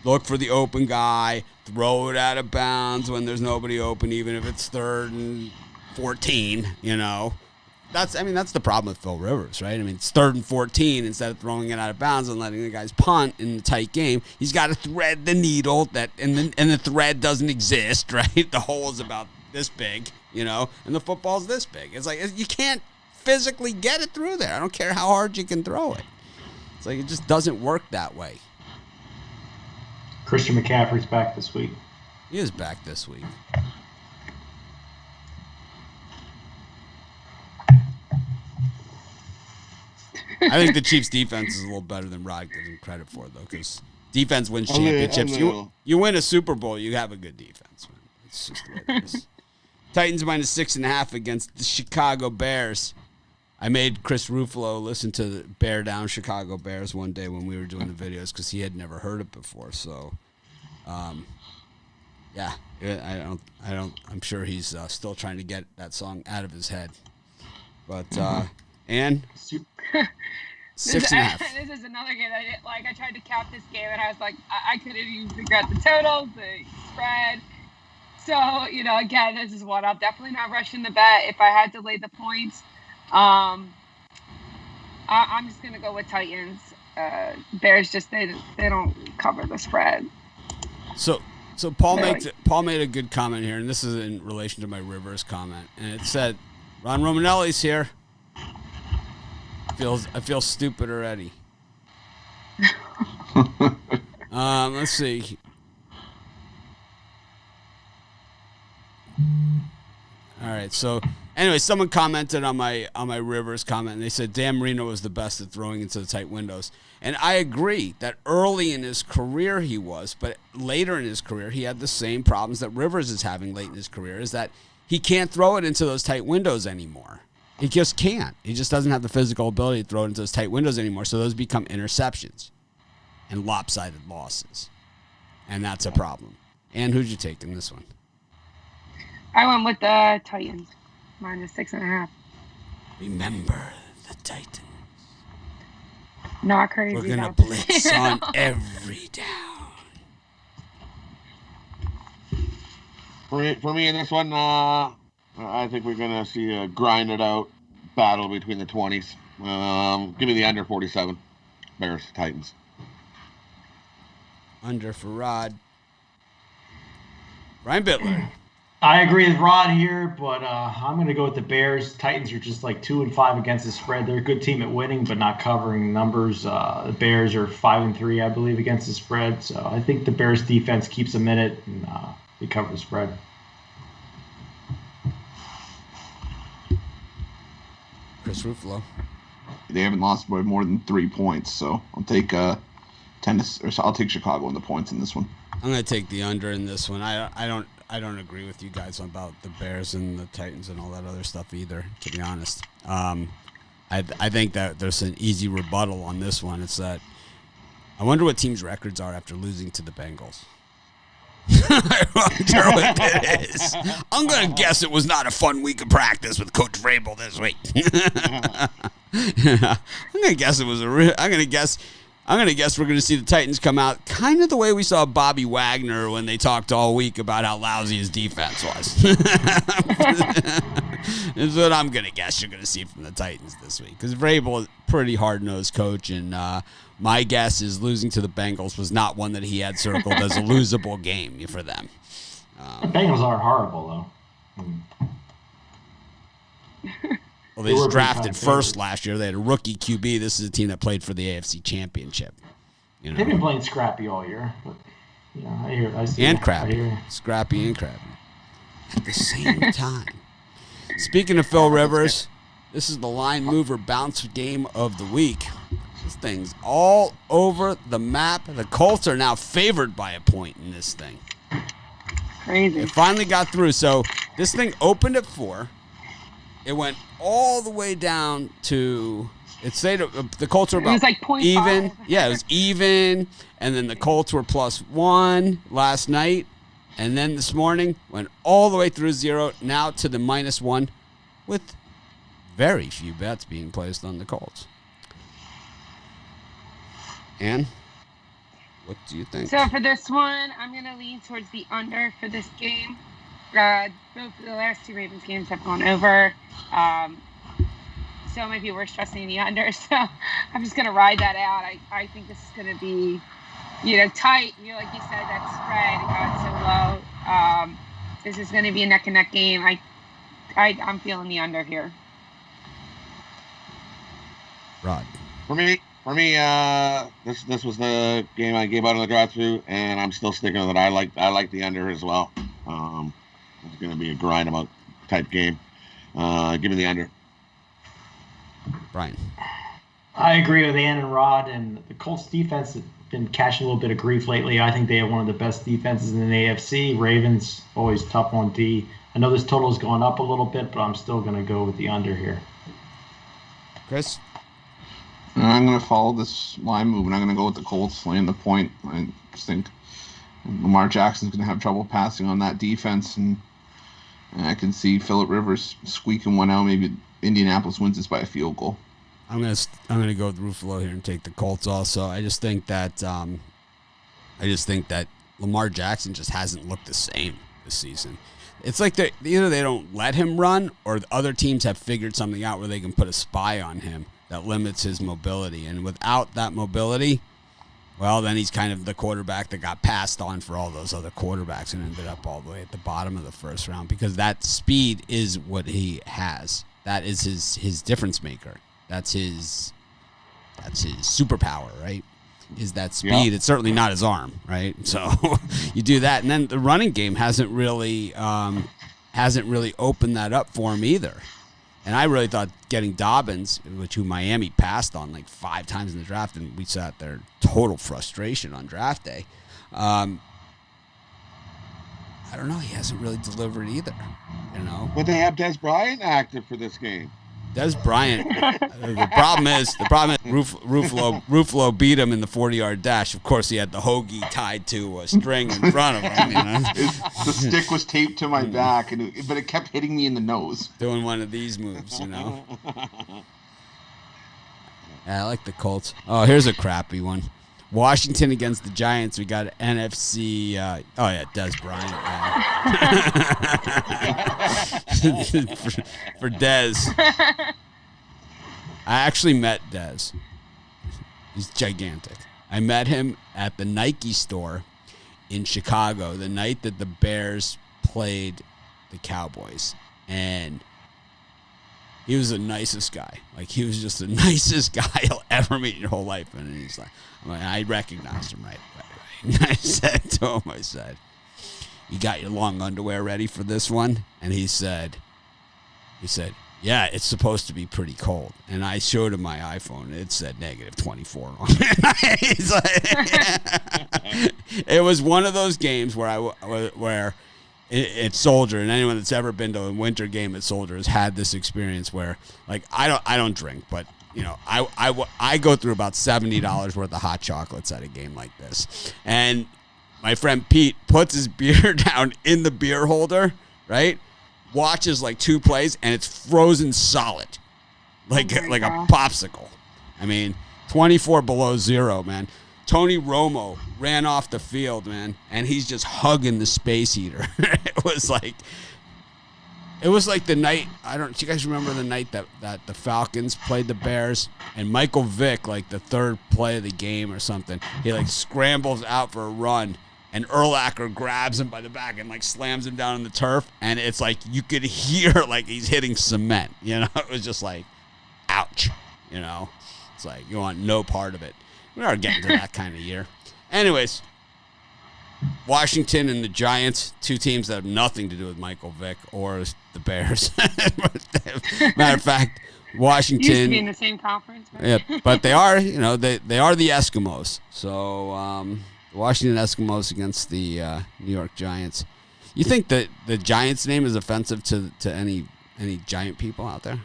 look for the open guy, throw it out of bounds when there's nobody open, even if it's 3rd and 14. You know, that's the problem with Phil Rivers, right? I mean, it's 3rd and 14 instead of throwing it out of bounds and letting the guys punt in the tight game. He's got to thread the needle and the thread doesn't exist, right? The hole is about this big, and the football's this big. It's like you can't physically get it through there. I don't care how hard you can throw it. It's like it just doesn't work that way. Christian McCaffrey's back this week. He is back this week. I think the Chiefs' defense is a little better than Rod gives him credit for, though, because defense wins championships. You win a Super Bowl, you have a good defense. Man. It's just the way it is. Titans -6.5 against the Chicago Bears. I made Chris Ruffalo listen to the Bear Down Chicago Bears one day when we were doing the videos because he had never heard it before. So, yeah, I'm sure he's still trying to get that song out of his head. But and 6.5. This is another game that I tried to cap this game and I was like, I couldn't even figure out the totals, the spread. So, again, this is one. I'm definitely not rushing the bet. If I had to lay the points, I'm just going to go with Titans. Bears they don't cover the spread. So Paul made a good comment here, and this is in relation to my Rivers comment. And it said, Ron Romanelli's here. I feel stupid already. Let's see. All right, so anyway, someone commented on my Rivers comment, and they said Dan Marino was the best at throwing into the tight windows. And I agree that early in his career he was, but later in his career he had the same problems that Rivers is having late in his career, is that he can't throw it into those tight windows anymore. He just can't. He just doesn't have the physical ability to throw it into those tight windows anymore, so those become interceptions and lopsided losses. And that's a problem. And who'd you take in this one? I went with the Titans, -6.5. Remember the Titans. Not crazy. We're going to blitz on every down. For me in this one, I think we're going to see a grinded out battle between the 20s. Give me the under 47. Bears, Titans. Under for Rod. Ryan Bittler. I agree with Rod here, but I'm going to go with the Bears. Titans are just like 2-5 against the spread. They're a good team at winning, but not covering numbers. The Bears are 5-3, I believe, against the spread. So I think the Bears defense keeps them in it, and they cover the spread. Chris Ruffalo. They haven't lost by more than 3 points, so I'll take I'll take Chicago in the points in this one. I'm going to take the under in this one. I don't agree with you guys about the Bears and the Titans and all that other stuff either, to be honest. I think that there's an easy rebuttal on this one. It's that I wonder what teams' records are after losing to the Bengals. I wonder what it is. I'm going to guess it was not a fun week of practice with Coach Vrabel this week. I'm going to guess it was I'm going to guess we're going to see the Titans come out kind of the way we saw Bobby Wagner when they talked all week about how lousy his defense was. That's what I'm going to guess you're going to see from the Titans this week. Because Vrabel is a pretty hard-nosed coach, and my guess is losing to the Bengals was not one that he had circled as a losable game for them. The Bengals are horrible, though. Well, they just drafted first last year. They had a rookie QB. This is a team that played for the AFC Championship. They've been playing scrappy all year. But, I see and crappy. Scrappy and crappy. At the same time. Speaking of Phil Rivers, this is the line mover bounce game of the week. This thing's all over the map. The Colts are now favored by a point in this thing. Crazy. It finally got through. So this thing opened at 4. It went all the way down to, the Colts were about It was like 0.5. even. Yeah, it was even. And then the Colts were +1 last night. And then this morning went all the way through 0, now to the -1 with very few bets being placed on the Colts. Ann, what do you think? So for this one, I'm going to lean towards the under for this game. Both of the last 2 Ravens games have gone over. So it might be worth trusting the under. So I'm just going to ride that out. I think this is going to be, tight. Like you said, that spread got so low. This is going to be a neck and neck game. I'm feeling the under here. Rod. For me, this was the game I gave out on the drive-through, and I'm still sticking with it. I like the under as well. It's going to be a grind about type game. Give me the under. Brian. I agree with Ann and Rod, and the Colts defense has been catching a little bit of grief lately. I think they have one of the best defenses in the AFC. Ravens, always tough on D. I know this total has gone up a little bit, but I'm still going to go with the under here. Chris? I'm going to follow this line move, and I'm going to go with the Colts laying the point. I just think Lamar Jackson's going to have trouble passing on that defense, and I can see Phillip Rivers squeaking one out. Maybe Indianapolis wins this by a field goal. I'm gonna go with Ruffalo here and take the Colts also. I just think that Lamar Jackson just hasn't looked the same this season. It's like either they don't let him run, or the other teams have figured something out where they can put a spy on him that limits his mobility. And without that mobility, well, then he's kind of the quarterback that got passed on for all those other quarterbacks and ended up all the way at the bottom of the first round, because that speed is what he has. That is his difference maker. That's his superpower, right? Is that speed. Yeah. It's certainly not his arm, right? So you do that, and then the running game hasn't really opened that up for him either. And I really thought getting Dobbins, who Miami passed on like 5 times in the draft, and we sat there total frustration on draft day. I don't know. He hasn't really delivered either. But they have Des Bryant active for this game. Des Bryant. The problem is Ruffalo beat him in the 40-yard dash. Of course, he had the hoagie tied to a string in front of him. The stick was taped to my back, but it kept hitting me in the nose. Doing one of these moves, Yeah, I like the Colts. Oh, here's a crappy one. Washington against the Giants. We got NFC. Des Bryant. for Des. I actually met Des. He's gigantic. I met him at the Nike store in Chicago the night that the Bears played the Cowboys. And he was the nicest guy. Like, he was just the nicest guy you'll ever meet in your whole life. And he's like, I recognized him right away. And I said to him, you got your long underwear ready for this one? And he said, yeah, it's supposed to be pretty cold. And I showed him my iPhone, and it said -24 on it. He's like, it was one of those games where at Soldier, and anyone that's ever been to a winter game at Soldier has had this experience where, like, I don't drink, but I go through about $70 worth of hot chocolates at a game like this. And my friend Pete puts his beer down in the beer holder, right? Watches like 2 plays, and it's frozen solid, like a popsicle. I mean, 24 below zero, man. Tony Romo ran off the field, man, and he's just hugging the space heater. It was like the night. Do you guys remember the night that the Falcons played the Bears, and Michael Vick, like the 3rd play of the game or something, he like scrambles out for a run, and Urlacher grabs him by the back and like slams him down on the turf, and it's like you could hear like he's hitting cement. It was just like, ouch. It's like you want no part of it. We are getting to that kind of year. Anyways, Washington and the Giants, 2 teams that have nothing to do with Michael Vick or the Bears. Matter of fact, Washington. Used to be in the same conference. But. Yeah, but they are, they are the Eskimos. So Washington Eskimos against the New York Giants. You think that the Giants name is offensive to any giant people out there?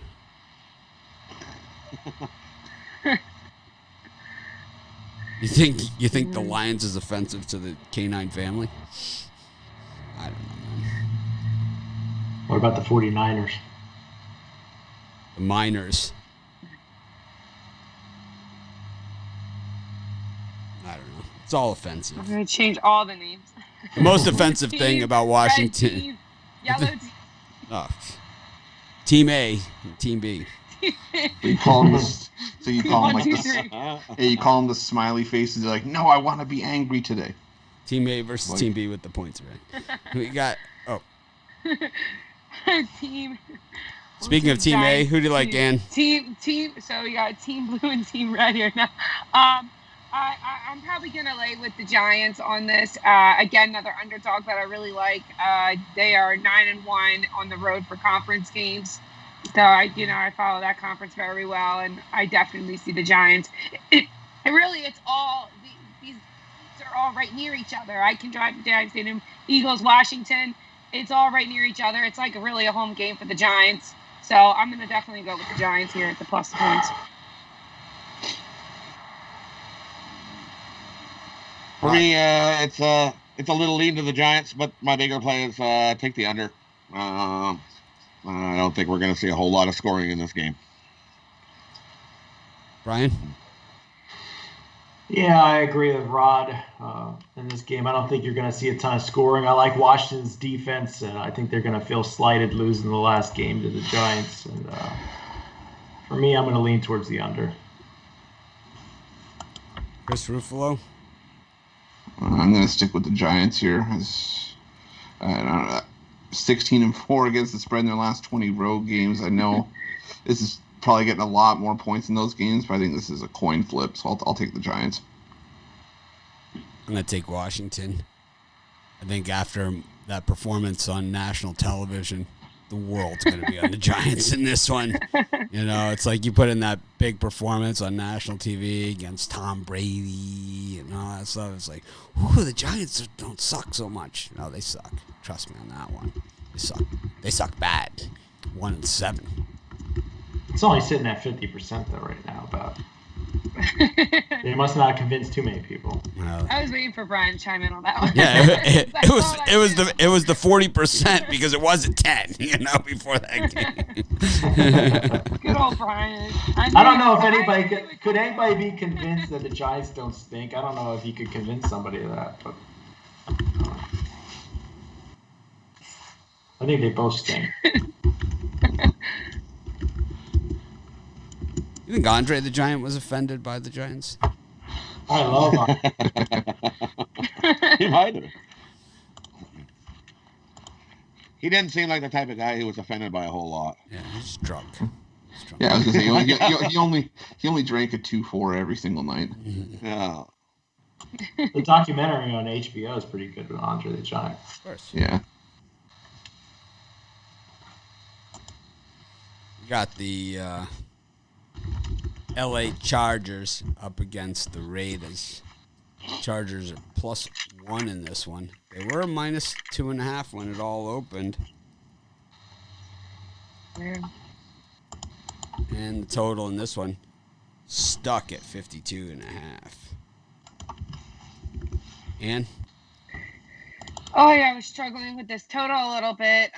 You think the Lions is offensive to the canine family? I don't know, man. What about the 49ers? The Miners. I don't know. It's all offensive. I'm going to change all the names. The most offensive thing about Washington. Red team, yellow team. Oh, Team A and Team B. You call them this, so you call them like 1, 2, this. 3. Yeah, you call them the smiley faces. They're like, no, I want to be angry today. Team A versus Like- Team B with the points, right? We got. Oh, Team. speaking of Team A, who do you like, Dan? Team. So we got Team Blue and Team Red here now. I'm probably gonna lay with the Giants on this. Again, another underdog that I really like. They are 9-1 on the road for conference games. So I follow that conference very well, and I definitely see the Giants. It's all these are all right near each other. I can drive to Giants Stadium, Eagles, Washington. It's all right near each other. It's like really a home game for the Giants. So I'm gonna definitely go with the Giants here at the plus points. For me, it's a little lean to the Giants, but my bigger play is take the under. I don't think we're going to see a whole lot of scoring in this game. Brian? Yeah, I agree with Rod in this game. I don't think you're going to see a ton of scoring. I like Washington's defense, and I think they're going to feel slighted losing the last game to the Giants. And for me, I'm going to lean towards the under. Chris Ruffalo? I'm going to stick with the Giants here. I don't know, 16-4 against the spread in their last 20 road games. I know this is probably getting a lot more points in those games, but I think this is a coin flip, so I'll take the Giants. I'm going to take Washington. I think after that performance on national television, the world's going to be on the Giants in this one. It's like you put in that big performance on national TV against Tom Brady and all that stuff. It's like, the Giants don't suck so much. No, they suck. Trust me on that one. They suck. They suck bad. 1-7. It's only sitting at 50% though right now. About they must not have convinced too many people. I was waiting for Brian to chime in on that one. Yeah, it was the 40% because it wasn't 10. Before that game. Good old Brian. I don't know if anybody could anybody be convinced that the Giants don't stink. I don't know if you could convince somebody of that, but I think they both stink. You think Andre the Giant was offended by the Giants? I love him. He might have. He didn't seem like the type of guy who was offended by a whole lot. Yeah, he's drunk. Yeah, I was gonna say he only drank a 2-4 every single night. Yeah. The documentary on HBO is pretty good with Andre the Giant. Of course. Yeah. We got the LA Chargers up against the Raiders. Chargers are +1 in this one. They were -2.5 when it all opened. Weird. And the total in this one stuck at 52.5. Ann? Oh yeah, I was struggling with this total a little bit.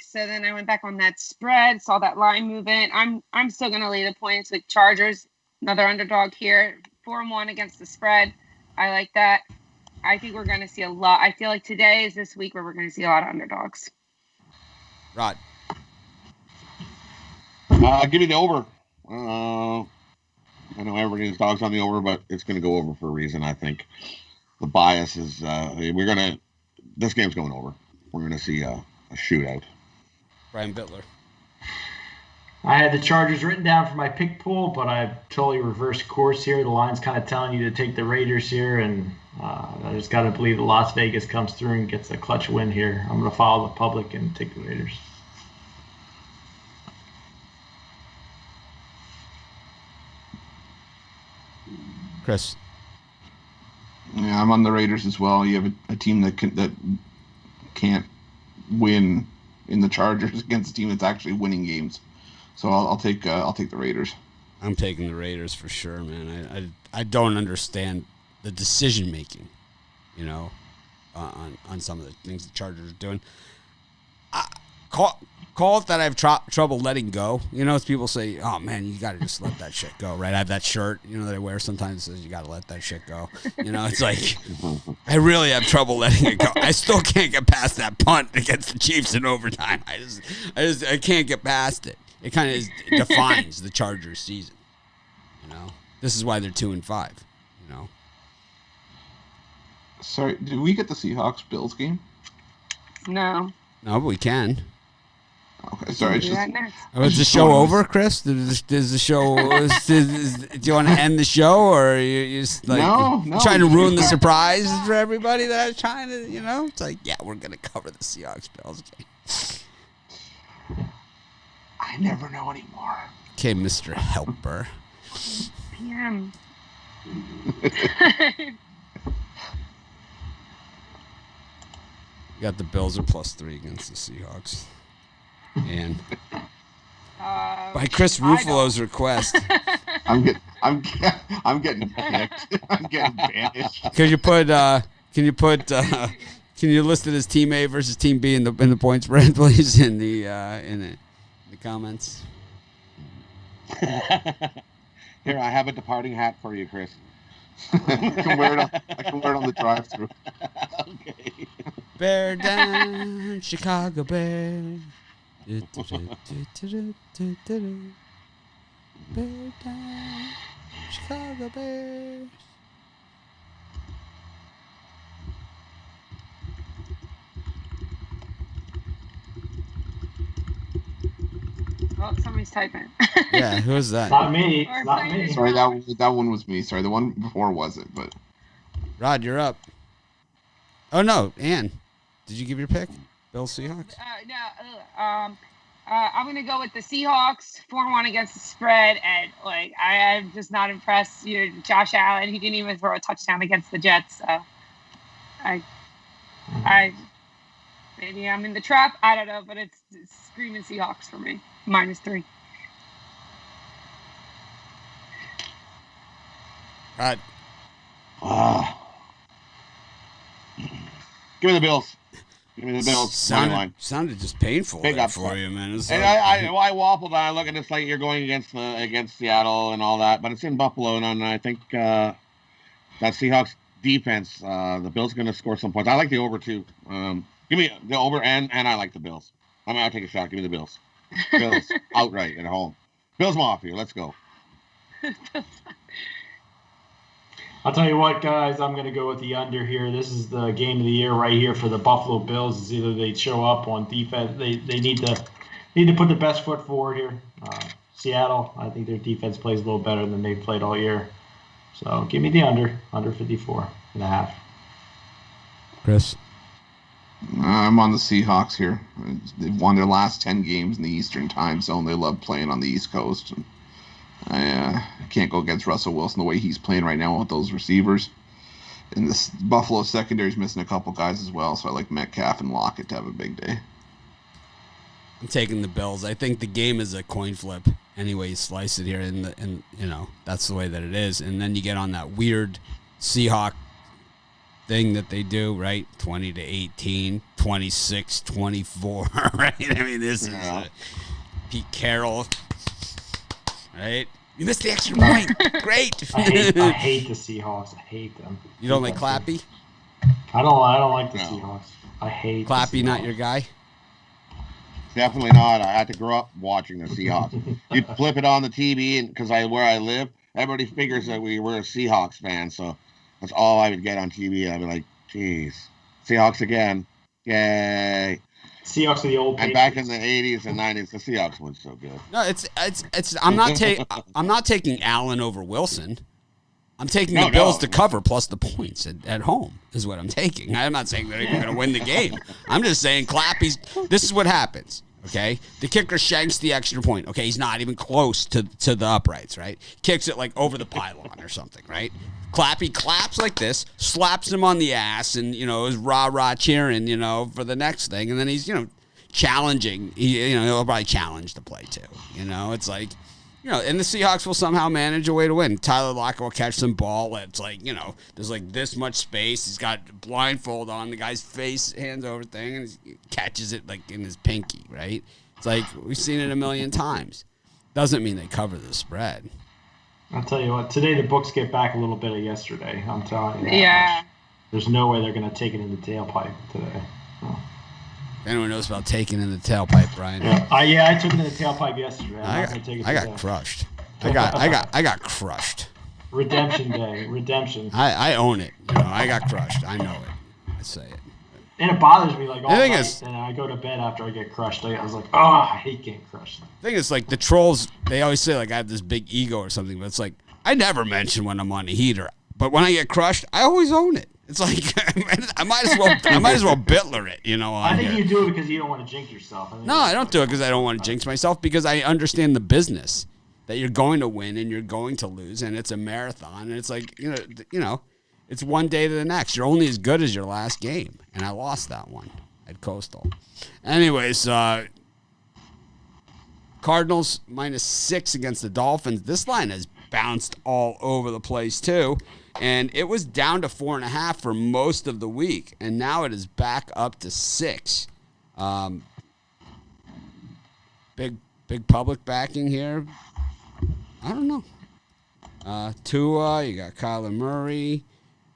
So then I went back on that spread, saw that line movement. I'm still gonna lay the points with Chargers, another underdog here, 4-1 against the spread. I like that. I think we're gonna see a lot. I feel like today is this week where we're gonna see a lot of underdogs. Rod? Give me the over. I know everybody's dogs on the over, but it's going to go over for a reason. I think the bias is this game's going over. We're going to see a shootout. Brian Bittler? I had the Chargers written down for my pick pool, but I've totally reversed course here. The line's kind of telling you to take the Raiders here, and I just got to believe that Las Vegas comes through and gets a clutch win here. I'm going to follow the public and take the Raiders. Chris. Yeah, I'm on the Raiders as well. You have a team that can't win in the Chargers against a team that's actually winning games. So I'll take the Raiders. I'm taking the Raiders for sure, man. I don't understand the decision making, on some of the things the Chargers are doing. Call it that I have trouble letting go. As people say, oh, man, you got to just let that shit go, right? I have that shirt, that I wear sometimes that says you got to let that shit go. It's like I really have trouble letting it go. I still can't get past that punt against the Chiefs in overtime. I can't get past it. It kind of defines the Chargers season, This is why they're 2-5, Sorry, did we get the Seahawks-Bills game? No. No, but we can. Okay, sorry. Is the show over, Chris? Does the show? Do you want to end the show, or are you just like no, trying to ruin the surprise for everybody that I was trying to? It's like, yeah, we're gonna cover the Seahawks-Bills game. I never know anymore. Okay, Mr. Helper. PM. You got the Bills are +3 against the Seahawks. And by Chris Ruffalo's request. I'm getting picked. I'm getting banished. Can you list it as Team A versus Team B in the point spread, please, in the comments? Here, I have a departing hat for you, Chris. I can wear it on the drive-thru. Okay. Bear down, Chicago Bear. Bear down, Chicago Bears. Oh, somebody's typing. Yeah, who is that? Not me. Or Not players. me. Sorry, that one was me. Sorry, the one before wasn't, but Rod, you're up. Oh no, Ann, did you give your pick? Bills Seahawks. I'm gonna go with the Seahawks 4-1 against the spread, and I'm just not impressed. Josh Allen, he didn't even throw a touchdown against the Jets. So I maybe I'm in the trap. I don't know, but it's screaming Seahawks for me. -3. Rod. Give me the Bills. Give me the Bills. Sounded just painful Big there upset. for you, man. And I waffled and I look at this like you're going against Seattle and all that, but it's in Buffalo, and I think that Seahawks defense, the Bills are going to score some points. I like the over too. Give me the over, and I like the Bills. I'll take a shot. Give me the Bills. Bills outright at home. Bills Mafia. Let's go. I'll tell you what, guys, I'm going to go with the under here. This is the game of the year right here for the Buffalo Bills. It's either they show up on defense. They need to put the best foot forward here. Seattle, I think their defense plays a little better than they've played all year. So give me the under 54.5. Chris. I'm on the Seahawks here. They've won their last 10 games in the Eastern Time Zone. They love playing on the East Coast. I can't go against Russell Wilson the way he's playing right now with those receivers. And this Buffalo secondary's missing a couple guys as well, so I like Metcalf and Lockett to have a big day. I'm taking the Bills. I think the game is a coin flip. Anyway, you slice it here, and that's the way that it is. And then you get on that weird Seahawk thing that they do, right? 20-18, 26-24, right? I mean, this is Pete Carroll, right? You missed the extra point. Great. I hate the Seahawks. I hate them. You don't like Clappy? I don't like the Seahawks. I hate Clappy. Not your guy. Definitely not. I had to grow up watching the Seahawks. You flip it on the TV, and because where I live, everybody figures that we're a Seahawks fan, so that's all I would get on TV. I'd be like, "Geez, Seahawks again! Yay!" Seahawks are the old. And Patriots. back in the '80s and '90s, the Seahawks weren't so good. No, it's. I'm not taking Allen over Wilson. I'm taking the Bills to cover plus the points at home is what I'm taking. I'm not saying they're even going to win the game. I'm just saying Clappy's. This is what happens. Okay, the kicker shanks the extra point. Okay, he's not even close to the uprights, right? Kicks it like over the pylon or something, right? He claps like this, slaps him on the ass, and is rah cheering, for the next thing, and then he's challenging. He'll probably challenge the play too. It's like. And the Seahawks will somehow manage a way to win. Tyler Lockett will catch some ball. It's like, there's like this much space. He's got blindfold on. The guy's face, hands over thing, and he catches it like in his pinky, right? It's like we've seen it a million times. Doesn't mean they cover the spread. I'll tell you what, today the books get back a little bit of yesterday. I'm telling you that Yeah. much. There's no way they're going to take it in the tailpipe today. If anyone knows about taking in the tailpipe, Brian. I took it in the tailpipe yesterday. I got crushed. I got crushed. Redemption day. Redemption. I own it. I got crushed. I know it. I say it. And it bothers me like all thing night. is- And I go to bed after I get crushed. I was like, I hate getting crushed. The thing is, like, the trolls, they always say, like, I have this big ego or something, but it's like, I never mention when I'm on a heater. But when I get crushed, I always own it. It's like, I might as well Bitler it, I think you do it because you don't want to jinx yourself. No, I don't do it because I don't want to jinx myself, because I understand the business, that you're going to win and you're going to lose, and it's a marathon, and it's like, it's one day to the next. You're only as good as your last game, and I lost that one at Coastal. Anyways, Cardinals -6 against the Dolphins. This line has bounced all over the place too, and it was down to 4.5 for most of the week, and now it is back up to 6. Big public backing here. I don't know. Tua, you got Kyler Murray.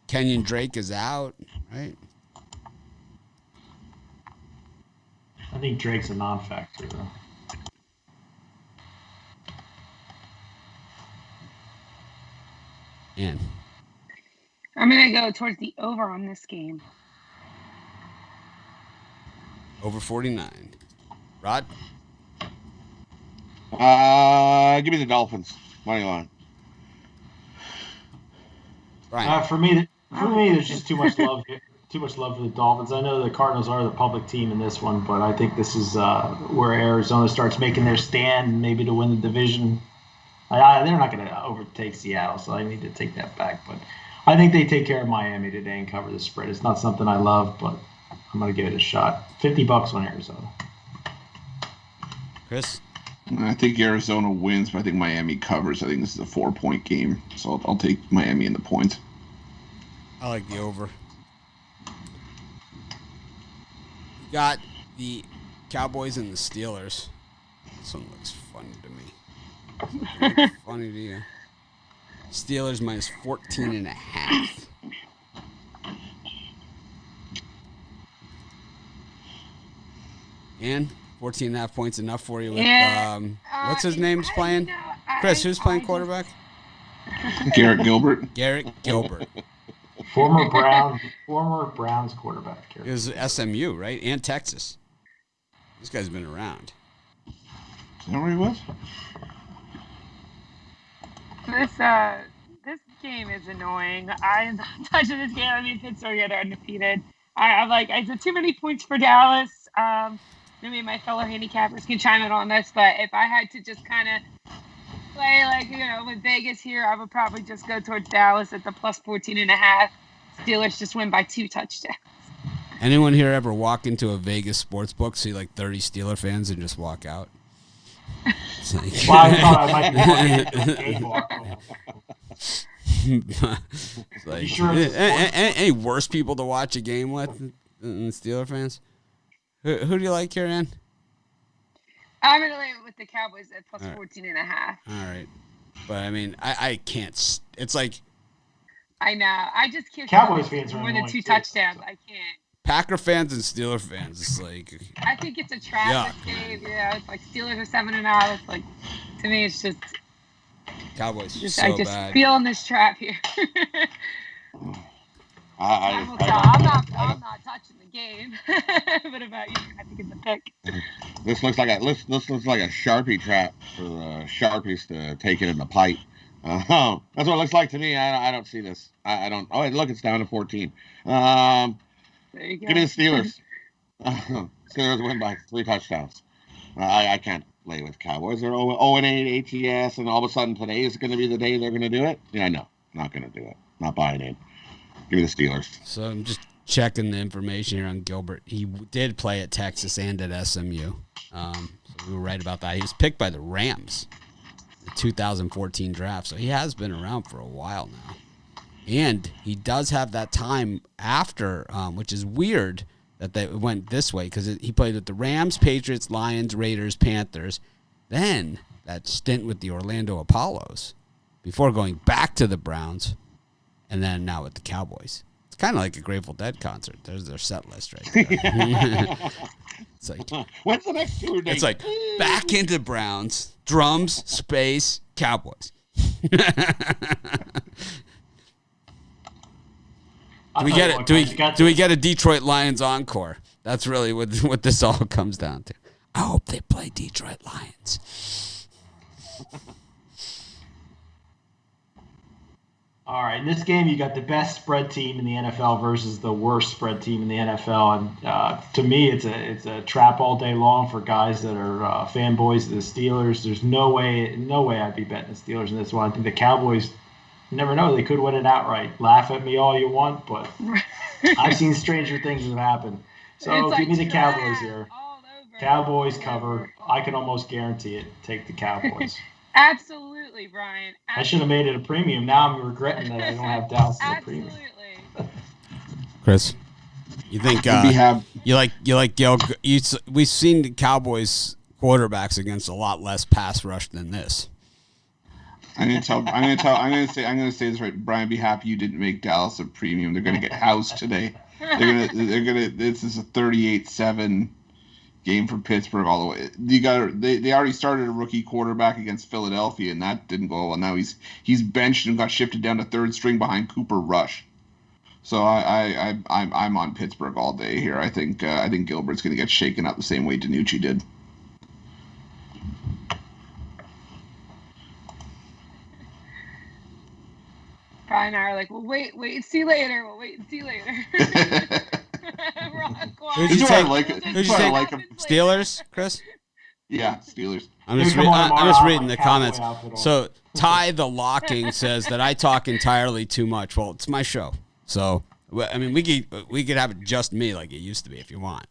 Kenyon Drake is out, right? I think Drake's a non-factor, though. And I'm going to go towards the over on this game. over 49. Rod? Give me the Dolphins. Money line. Brian? For me, there's just too much love here. Too much love for the Dolphins. I know the Cardinals are the public team in this one, but I think this is where Arizona starts making their stand, maybe to win the division. They're not going to overtake Seattle, so I need to take that back. But I think they take care of Miami today and cover the spread. It's not something I love, but I'm going to give it a shot. $50 on Arizona. Chris? I think Arizona wins, but I think Miami covers. I think this is a 4-point game, so I'll take Miami in the points. I like the over. Got the Cowboys and the Steelers. This one looks funny to me. Funny to you. Steelers -14.5. And 14.5 points enough for you with what's his name's playing? Chris, who's playing quarterback? Garrett Gilbert. Garrett Gilbert. Former Browns quarterback. It was SMU, right? And Texas. This guy's been around. Is that where he was? This game is annoying. I'm not touching this game. I mean, Pittsburgh are undefeated. I'm like, I said too many points for Dallas. Maybe my fellow handicappers can chime in on this, but if I had to just kind of play with Vegas here, I would probably just go towards Dallas at the +14.5. Steelers just win by 2 touchdowns. Anyone here ever walk into a Vegas sports book, see like 30 Steeler fans, and just walk out? It's like, Well, I thought I might be walking into a game bar. it's like, You sure? any worse people to watch a game with than the Steeler fans? Who do you like here, Ann? I'm going to leave it with the Cowboys at +14.5. All right. But, I mean, I can't. It's like. I know. I just can't. Cowboys fans are more than annoying 2 too. touchdowns. I can't. Packer fans and Steeler fans. It's like. I think it's a trap this game. Yeah, it's like Steelers are 7-0. It's like, to me, it's just. Cowboys Just, so I just bad. feel in this trap here. I'm not touching the game. What about you? I think it's a pick. This looks like a Sharpie trap for the Sharpies to take it in the pipe. That's what it looks like to me. I don't see this. I don't. Oh, look, it's down to 14. There you go. Give me the Steelers. Steelers win by 3 touchdowns. I can't play with Cowboys. They're 0-8 ATS, and all of a sudden today is going to be the day they're going to do it. Yeah, no, not going to do it. Not buying in. Give me the Steelers. So I'm just checking the information here on Gilbert. He did play at Texas and at SMU. So we were right about that. He was picked by the Rams, the 2014 draft. So he has been around for a while now. And he does have that time after, which is weird that they went this way, because he played with the Rams, Patriots, Lions, Raiders, Panthers. Then that stint with the Orlando Apollos before going back to the Browns, and then now with the Cowboys. It's kind of like a Grateful Dead concert. There's their set list right there. It's like, when's the next tour date? It's like back into Browns, drums, space, Cowboys. Do we get it? Do we get a Detroit Lions encore? That's really what this all comes down to. I hope they play Detroit Lions. All right, in this game, you got the best spread team in the NFL versus the worst spread team in the NFL, and to me, it's a trap all day long for guys that are fanboys of the Steelers. There's no way I'd be betting the Steelers in this one. I think the Cowboys, you never know, they could win it outright. Laugh at me all you want, but I've seen stranger things have happened. So give me the Cowboys here. Cowboys cover. I can almost guarantee it. Take the Cowboys. Absolutely, Brian. Absolutely. I should have made it a premium. Now I'm regretting that I don't have Dallas as a premium. Absolutely. Chris, you think you like Gail? We've seen the Cowboys quarterbacks against a lot less pass rush than this. I'm gonna say this right. Brian, be happy you didn't make Dallas a premium. They're gonna get housed today. They're gonna. This is a 38-7 game for Pittsburgh all the way. They already started a rookie quarterback against Philadelphia, and that didn't go well. Now he's benched and got shifted down to third string behind Cooper Rush. So I'm on Pittsburgh all day here. I think Gilbert's gonna get shaken up the same way DiNucci did. Brian and I are like, we'll wait and see later. We'll wait and see later. Who'd you take? Steelers, Chris? Yeah, Steelers. I'm just reading the comments. So Ty the Locking says that I talk entirely too much. Well, it's my show, so I mean we could have it just me like it used to be if you want.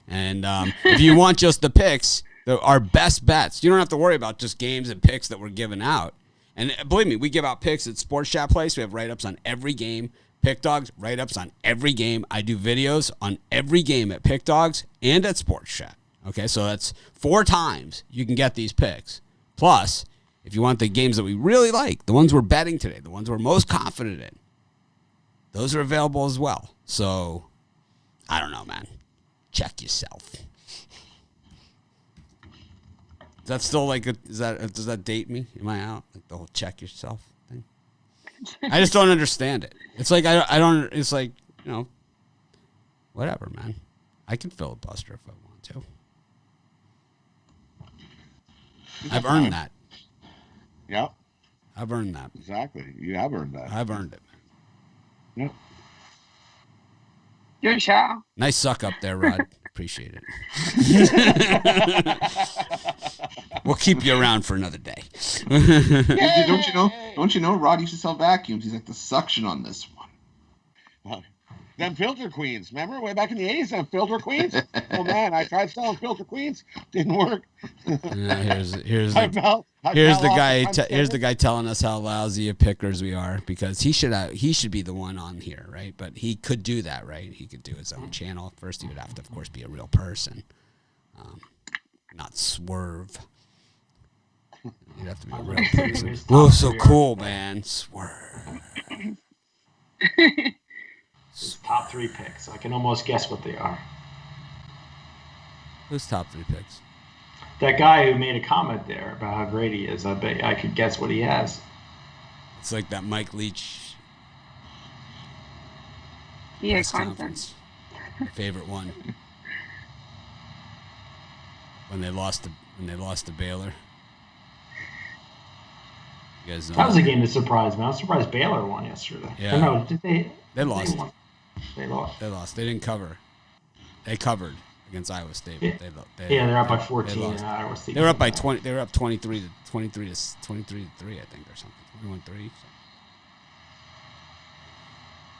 And if you want just the picks, our best bets, you don't have to worry about just games and picks that we're giving out. And believe me, we give out picks at Sports Chat Place. We have write-ups on every game. Pick Dogs, write-ups on every game. I do videos on every game at Pick Dogs and at Sports Chat. Okay, so that's 4 times you can get these picks. Plus, if you want the games that we really like, the ones we're betting today, the ones we're most confident in, those are available as well. So, I don't know, man. Check yourself. Is that still like does that date me? Am I out? Like the whole check yourself thing? I just don't understand it. It's like I don't. It's like, whatever, man. I can filibuster if I want to. I've earned that. Yeah. I've earned that. Exactly. You have earned that. I've earned it, man. Yep. Good show. Nice suck up there, Rod. Appreciate it. We'll keep you around for another day. Don't you know? Rod used to sell vacuums. He's like the suction on this one. Well, them filter queens. Remember way back in the 80s, them filter queens? Oh man, I tried selling filter queens. Didn't work. Here's the guy telling us how lousy of pickers we are, because he should be the one on here, right? But he could do that, right? He could do his own channel. First, he would have to, of course, be a real person, not Swerve. You'd have to be a real person. Whoa, so cool, man. Swerve. His top 3 picks. I can almost guess what they are. Who's top 3 picks? That guy who made a comment there about how great he is. I bet I could guess what he has. It's like that Mike Leach. Press conference. My favorite one. When they lost to Baylor. You guys know that was a game that surprised me. I was surprised Baylor won yesterday. Yeah. No, did they? They lost. They lost. They lost. They didn't cover. They covered. against Iowa State. Yeah. But They're up by they 14 in lost. Iowa State. They were up by 20. They were up 23 to 3, I think, or something.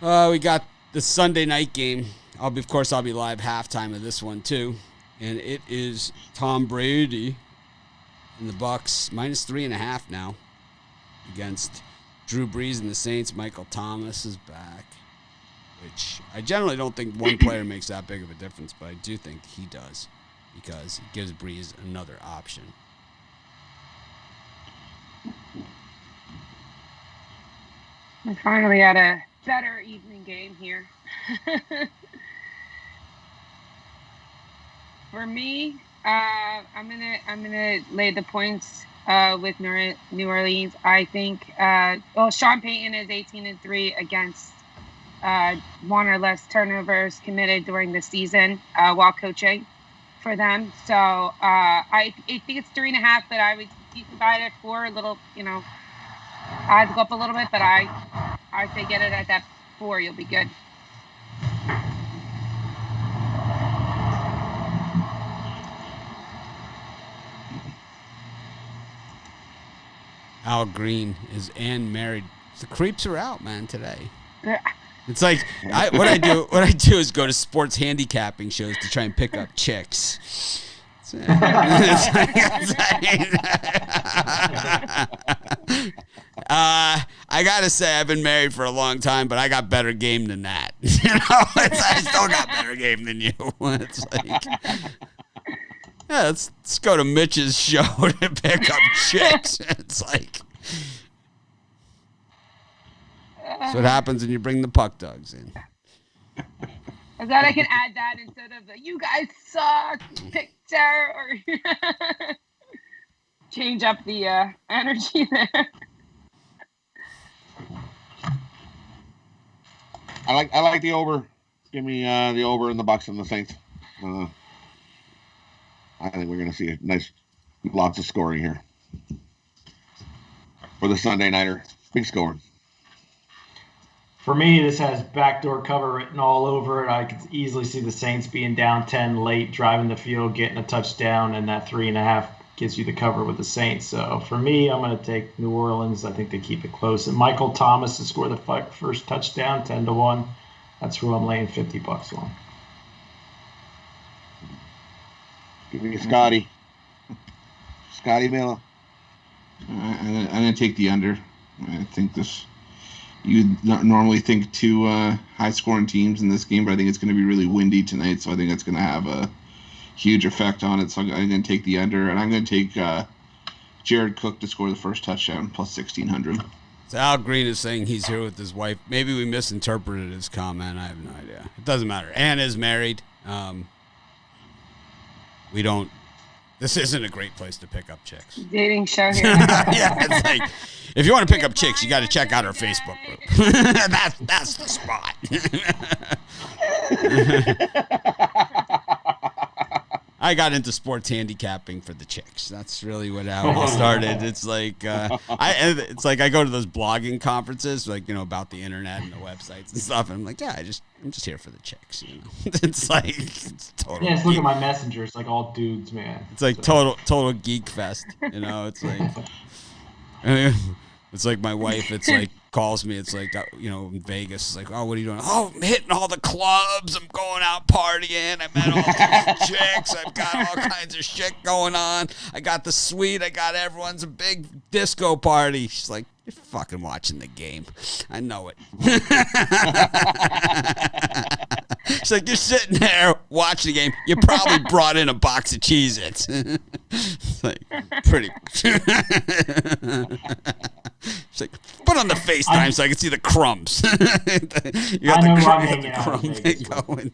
21-3. We got the Sunday night game. I'll be live halftime of this one too, and it is Tom Brady and the Bucks -3.5 now against Drew Brees and the Saints. Michael Thomas is back, which I generally don't think one player makes that big of a difference, but I do think he does because it gives Brees another option. We finally had a better evening game here. For me, I'm gonna lay the points with New Orleans. I think Sean Payton is 18-3 against one or less turnovers committed during the season while coaching for them. So I think it's 3.5, but I would divide it 4 a little. Odds go up a little bit, but I say get it at that 4. You'll be good. Al Green is married. The creeps are out, man, today. It's like what I do is go to sports handicapping shows to try and pick up chicks. I gotta say I've been married for a long time, but I got better game than that. I still got better game than you. It's like, yeah, let's go to Mitch's show to pick up chicks. It's like, that's what happens when you bring the puck dogs in. I thought I can add that instead of the "you guys suck" picture, or change up the energy there. I like the over. Give me the over in the Bucks and the Saints. I think we're going to see lots of scoring here for the Sunday nighter. Big scoring. For me, this has backdoor cover written all over it. I could easily see the Saints being down 10 late, driving the field, getting a touchdown, and that 3.5 gives you the cover with the Saints. So for me, I'm going to take New Orleans. I think they keep it close. And Michael Thomas to score the first touchdown, 10-1. That's who I'm laying $50 on. Give me Scotty Miller. I'm going to take the under. I think this. You normally think two high-scoring teams in this game, but I think it's going to be really windy tonight, so I think it's going to have a huge effect on it. So I'm going to take the under, and I'm going to take Jared Cook to score the first touchdown, plus 1,600. So Al Green is saying he's here with his wife. Maybe we misinterpreted his comment. I have no idea. It doesn't matter. Ann is married. This isn't a great place to pick up chicks. Dating show here. Yeah, it's like, if you want to pick up chicks, you got to check out our Facebook group. That's the spot. I got into sports handicapping for the chicks. That's really what how it started. It's like I go to those blogging conferences, like, about the internet and the websites and stuff. And I'm like, yeah, I'm just here for the chicks. It's like, it's total. Yeah, just look at my messenger. It's like all dudes, man. It's like total geek fest. It's like, it's like my wife. It's like calls me. It's like, in Vegas. It's like, oh, what are you doing? Oh, I'm hitting all the clubs. I'm going out partying. I met all these chicks. I've got all kinds of shit going on. I got the suite. I got everyone's a big disco party. She's like, you're fucking watching the game. I know it. She's like, you're sitting there watching the game. You probably brought in a box of Cheez-Its. It's like, pretty. She's like, put on the FaceTime so I can see the crumbs. You got the crumb thing going.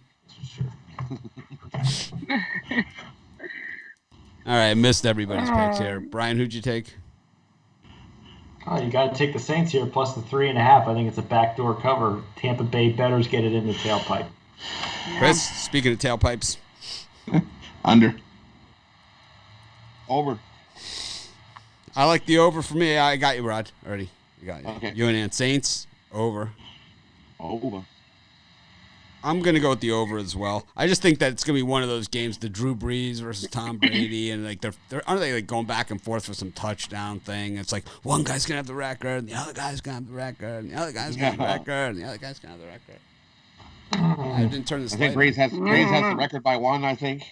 All right, I missed everybody's picks here. Brian, who'd you take? Oh, you got to take the Saints here plus the 3.5. I think it's a backdoor cover. Tampa Bay bettors get it in the tailpipe. Chris, speaking of tailpipes. Under. Over. I like the over for me. I got you, Rod, already. I got you. Okay. You and Saints, over. Over. I'm going to go with the over as well. I just think that it's going to be one of those games, the Drew Brees versus Tom Brady, and like they're aren't they like going back and forth for some touchdown thing? It's like one guy's going to have the record, and the other guy's going to have the record, and the other guy's going to have the record, and the other guy's going to have the record. I didn't turn this I think light on. Breeze has the record by 1, I think.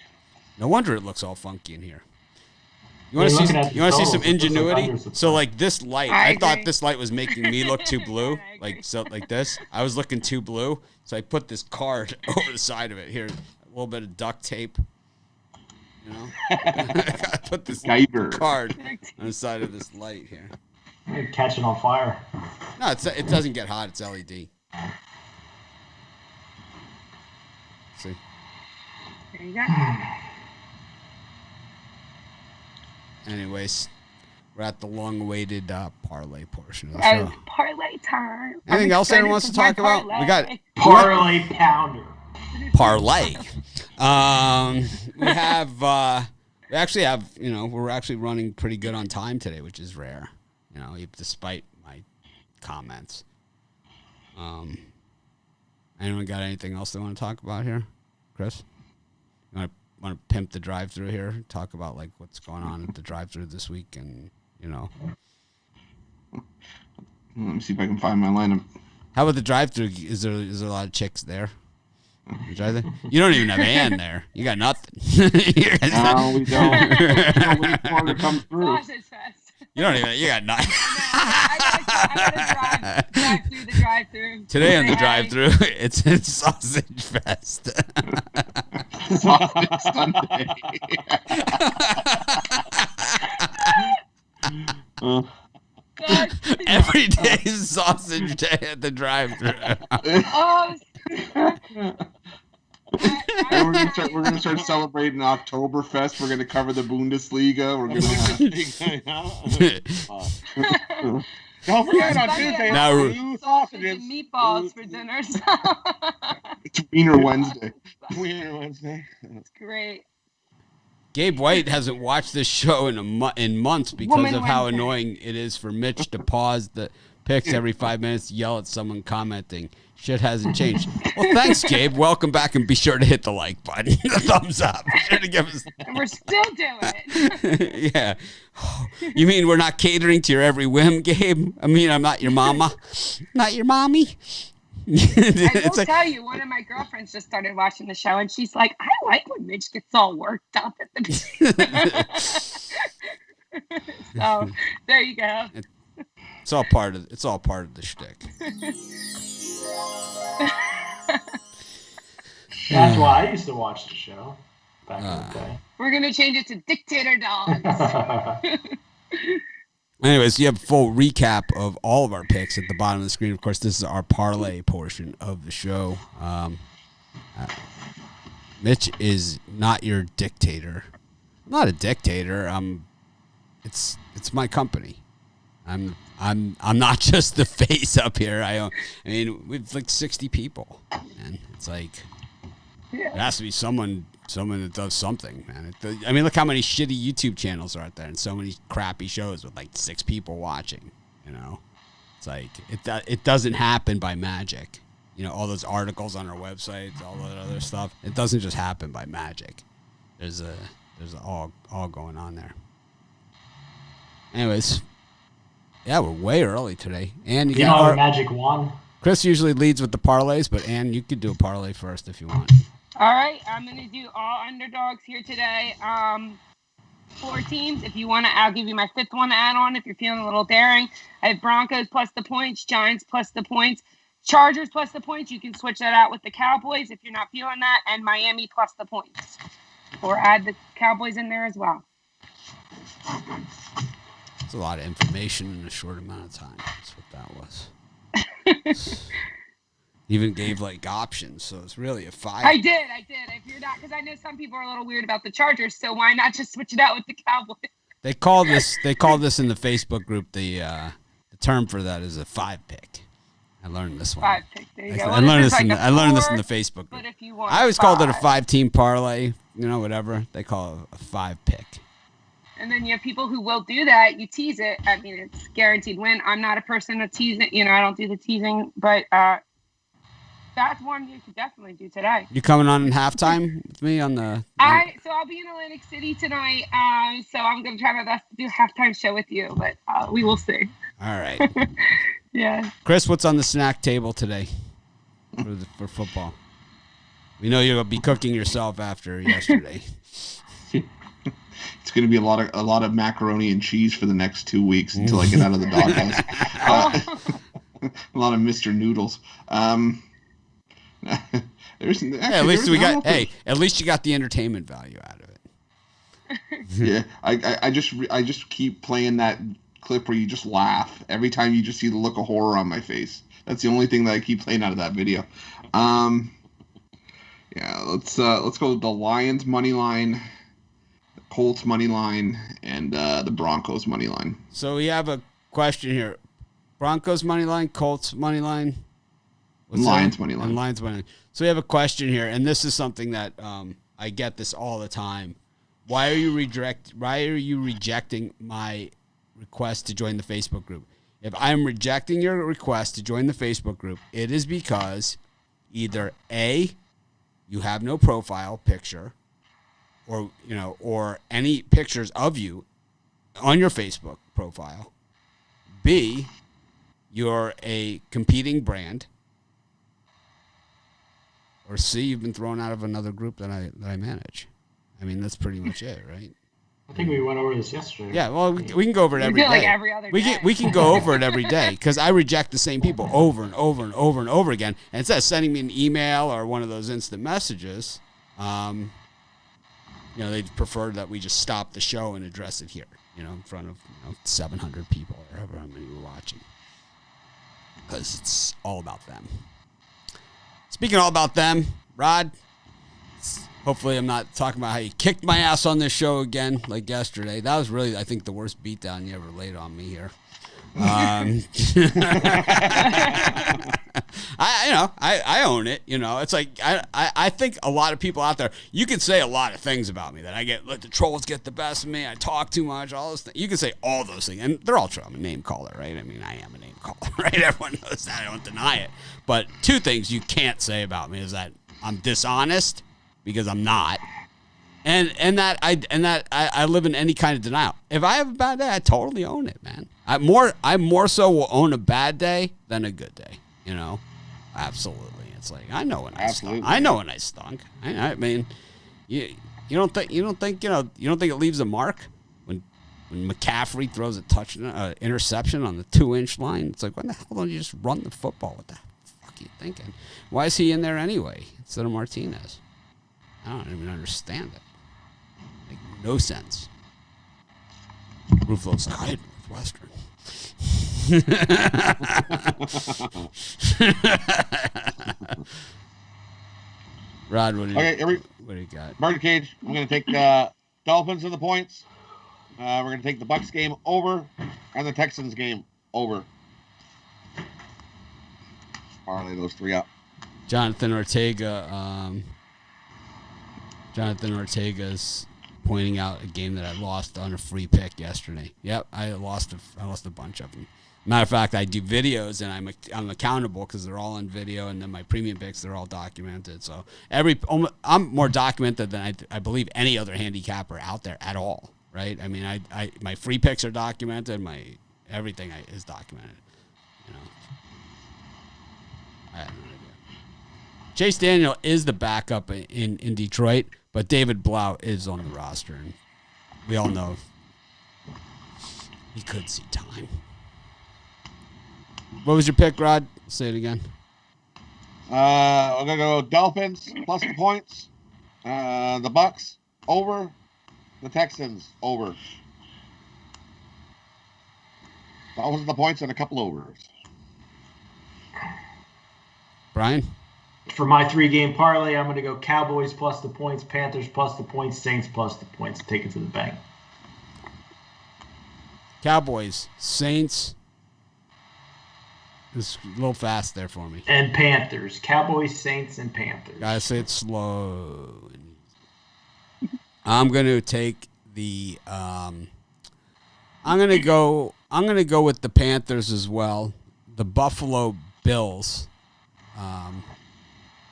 No wonder it looks all funky in here. You want to see some ingenuity? So like this light, I thought this light was making me look too blue, like this. I was looking too blue, so I put this card over the side of it. Here, a little bit of duct tape. You know, I put this card on the side of this light here. You're catching on fire. No, it doesn't get hot. It's LED. See. There you go. Anyways, we're at the long-awaited parlay portion of the show. Parlay time. Anything else anyone wants to talk about? We got Parlay pounder. parlay. We actually have, we're actually running pretty good on time today, which is rare, despite my comments. Anyone got anything else they want to talk about here? Chris? You want to pimp the drive-through here? Talk about like what's going on at the drive-through this week, and Let me see if I can find my lineup. How about the drive-through? Is there a lot of chicks there? You don't even have Ann there. You got nothing. No, we don't. Wait for her to come through. You don't even. You got nothing. I gotta drive through the drive-through. Today on the drive-through, it's Sausage Fest. Sausage Sunday. Every day is Sausage Day at the drive-through. And we're gonna start celebrating Oktoberfest. We're gonna cover the Bundesliga. We're gonna Don't forget on Tuesday. Now sausages and meatballs for dinner. It's Wiener Wednesday. Wiener Wednesday. That's great. Gabe White hasn't watched this show in months because of how annoying it is for Mitch to pause the picks every 5 minutes to yell at someone commenting. Shit hasn't changed. Well, thanks, Gabe. Welcome back, and be sure to hit the like button. The thumbs up. Be sure to give us. And we're still doing it. Yeah. You mean we're not catering to your every whim, Gabe? I mean, I'm not your mama. Not your mommy. I will tell you, one of my girlfriends just started watching the show, and she's like, I like when Mitch gets all worked up at the beginning. So, there you go. It's all part of the shtick. That's why I used to watch the show back in the day. We're going to change it to Dictator Dogs. Anyways, you have a full recap of all of our picks at the bottom of the screen. Of course, this is our parlay portion of the show. Mitch is not your dictator. I'm not a dictator. It's my company. I'm not just the face up here. I mean, we've like 60 people, and it's like it has to be someone that does something, man. I mean, look how many shitty YouTube channels are out there, and so many crappy shows with like 6 people watching. It's like it doesn't happen by magic. All those articles on our websites, all that other stuff. It doesn't just happen by magic. There's all going on there. Anyways. Yeah, we're way early today. And you know the magic wand? Chris usually leads with the parlays, but Ann, you could do a parlay first if you want. All right, I'm going to do all underdogs here today. 4 teams. If you want to, I'll give you my 5th one to add on if you're feeling a little daring. I have Broncos plus the points, Giants plus the points, Chargers plus the points. You can switch that out with the Cowboys if you're not feeling that, and Miami plus the points. Or add the Cowboys in there as well. It's a lot of information in a short amount of time. That's what that was. Even gave like options, so it's really a 5. I did. If you're not, because I know some people are a little weird about the Chargers, so why not just switch it out with the Cowboys? They call this in the Facebook group. The term for that is a 5 pick. I learned this one. 5 pick. There you go. I learned this in the Facebook group. But if you want, I always called it a 5-team parlay. Whatever they call it, a 5 pick. And then you have people who will do that. You tease it. I mean, it's guaranteed win. I'm not a person to tease it. I don't do the teasing. But that's one you could definitely do today. You coming on in halftime with me on the? So I'll be in Atlantic City tonight. So I'm gonna try my best to do a halftime show with you, but we will see. All right. Yeah. Chris, what's on the snack table today for football? We know you're gonna be cooking yourself after yesterday. It's going to be a lot of macaroni and cheese for the next 2 weeks until I get out of the doghouse. A lot of Mr. Noodles. At least you got the entertainment value out of it. Yeah, I just keep playing that clip where you just laugh every time you just see the look of horror on my face. That's the only thing that I keep playing out of that video. Yeah, let's go with the Lions money line, the Colts money line, and the Broncos money line. So we have a question here: Broncos money line, Colts money line, Lions money line, and Lions money line. So we have a question here, and this is something that I get this all the time. Why are you rejecting my request to join the Facebook group? If I'm rejecting your request to join the Facebook group, it is because either A, you have no profile picture, or any pictures of you on your Facebook profile. B, you're a competing brand. Or C, you've been thrown out of another group that I manage. I mean, that's pretty much it, right? I think we went over this yesterday. Yeah, well, we can go over it every day. Like every other day. We can go over it every day because I reject the same people over and over and over and over again. And instead of sending me an email or one of those instant messages, they'd prefer that we just stop the show and address it here, in front of 700 people or however many we're watching, because it's all about them. Speaking all about them, Rod, hopefully I'm not talking about how you kicked my ass on this show again like yesterday. That was really, I think, the worst beatdown you ever laid on me here. I own it. It's like I think a lot of people out there, you can say a lot of things about me that I get. Let the trolls get the best of me. I talk too much. All those things. You can say all those things, and they're all true. I'm a name caller, right? I mean, I am a name caller, right? Everyone knows that. I don't deny it. But two things you can't say about me is that I'm dishonest, because I'm not, and that I live in any kind of denial. If I have a bad day, I totally own it, man. I more so will own a bad day than a good day. Absolutely. It's like I know when I stunk. I know when I stunk. I mean, you don't think it leaves a mark when McCaffrey throws a interception on the 2-inch line. It's like, when the hell don't you just run the football? What the fuck are you thinking? Why is he in there anyway instead of Martinez? I don't even understand it. Make no sense. Ruflo's hide Northwestern. Rod, what do you got? Birdcage. I'm going to take Dolphins in the points. We're going to take the Bucs game over and the Texans game over. Parlay those three up. Jonathan Ortega's pointing out a game that I lost on a free pick yesterday. Yep, I lost a bunch of them. Matter of fact, I do videos and I'm accountable because they're all on video, and then my premium picks, they're all documented. So I'm more documented than I believe any other handicapper out there at all. Right? I mean, I my free picks are documented. My everything is documented. I have no idea. Chase Daniel is the backup in Detroit, but David Blau is on the roster, and we all know he could see time. What was your pick, Rod? Say it again. I'm gonna go Dolphins plus the points. The Bucs over. The Texans over. Those the points and a couple overs. Brian? For my 3-game parlay, I'm going to go Cowboys plus the points, Panthers plus the points, Saints plus the points. Take it to the bank. Cowboys, Saints. It's a little fast there for me. And Panthers. Cowboys, Saints, and Panthers. Gotta say it slow. I'm going to take the I'm going to go with the Panthers as well. The Buffalo Bills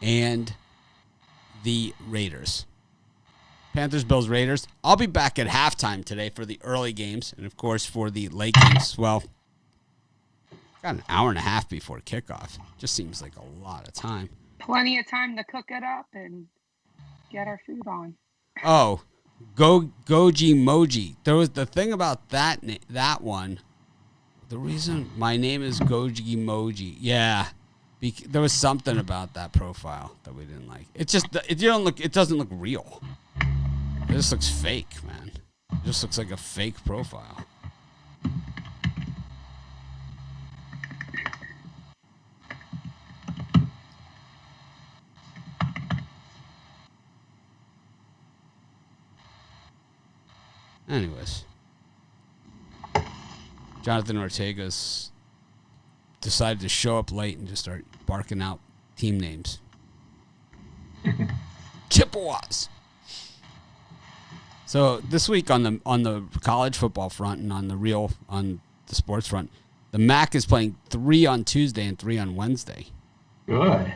and the Raiders. Panthers, Bills, Raiders. I'll be back at halftime today for the early games, and of course for the late games. Well, got an hour and a half before kickoff. Just seems like a lot of time. Plenty of time to cook it up and get our food on. Oh, Goji Moji. There was the thing about that one. The reason my name is Goji Moji. Yeah, there was something about that profile that we didn't like. It just it doesn't look real. It just looks fake, man. It just looks like a fake profile. Anyways, Jonathan Ortega's decided to show up late and just start barking out team names. Chippewas. So this week on the college football front and on the sports front, the MAC is playing 3 on Tuesday and 3 on Wednesday. Good.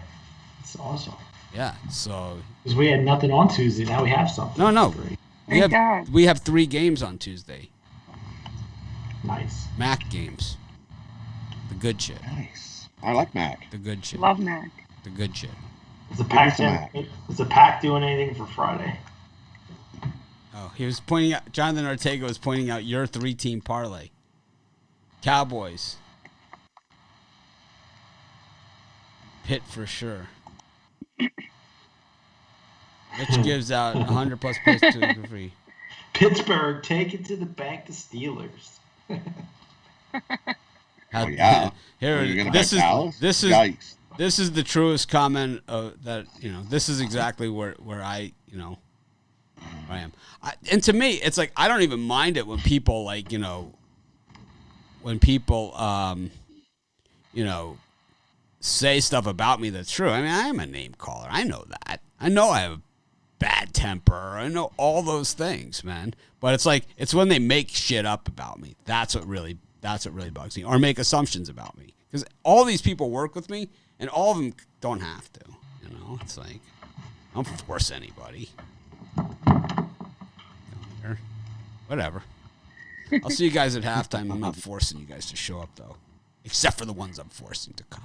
That's awesome. Yeah. So because we had nothing on Tuesday, now we have something. No. Great. We have 3 games on Tuesday. Nice. MAC games. The good shit. Nice. I like Mac. The good shit. Love Mac. The good shit. Is the pack doing anything for Friday? Oh, he was pointing out. Jonathan Ortega was pointing out your 3-team parlay. Cowboys. Pitt for sure. Mitch gives out 100 plus picks to the free. Pittsburgh, take it to the bank. The Steelers. Yeah. Here, this is the truest comment that this is exactly where I I am. And to me, it's like I don't even mind it when people say stuff about me that's true. I mean, I am a name caller. I know that. I know I have bad temper. I know all those things, man. But it's when they make shit up about me. That's what really bugs me, or make assumptions about me. Because all these people work with me, and all of them don't have to. It's like I don't force anybody. Whatever. I'll see you guys at halftime. I'm not forcing you guys to show up though, except for the ones I'm forcing to come.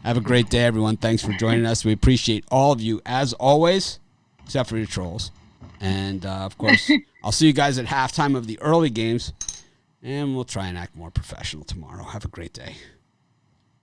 Have a great day, everyone. Thanks for joining us. We appreciate all of you as always, except for your trolls. And of course, I'll see you guys at halftime of the early games. And we'll try and act more professional tomorrow. Have a great day.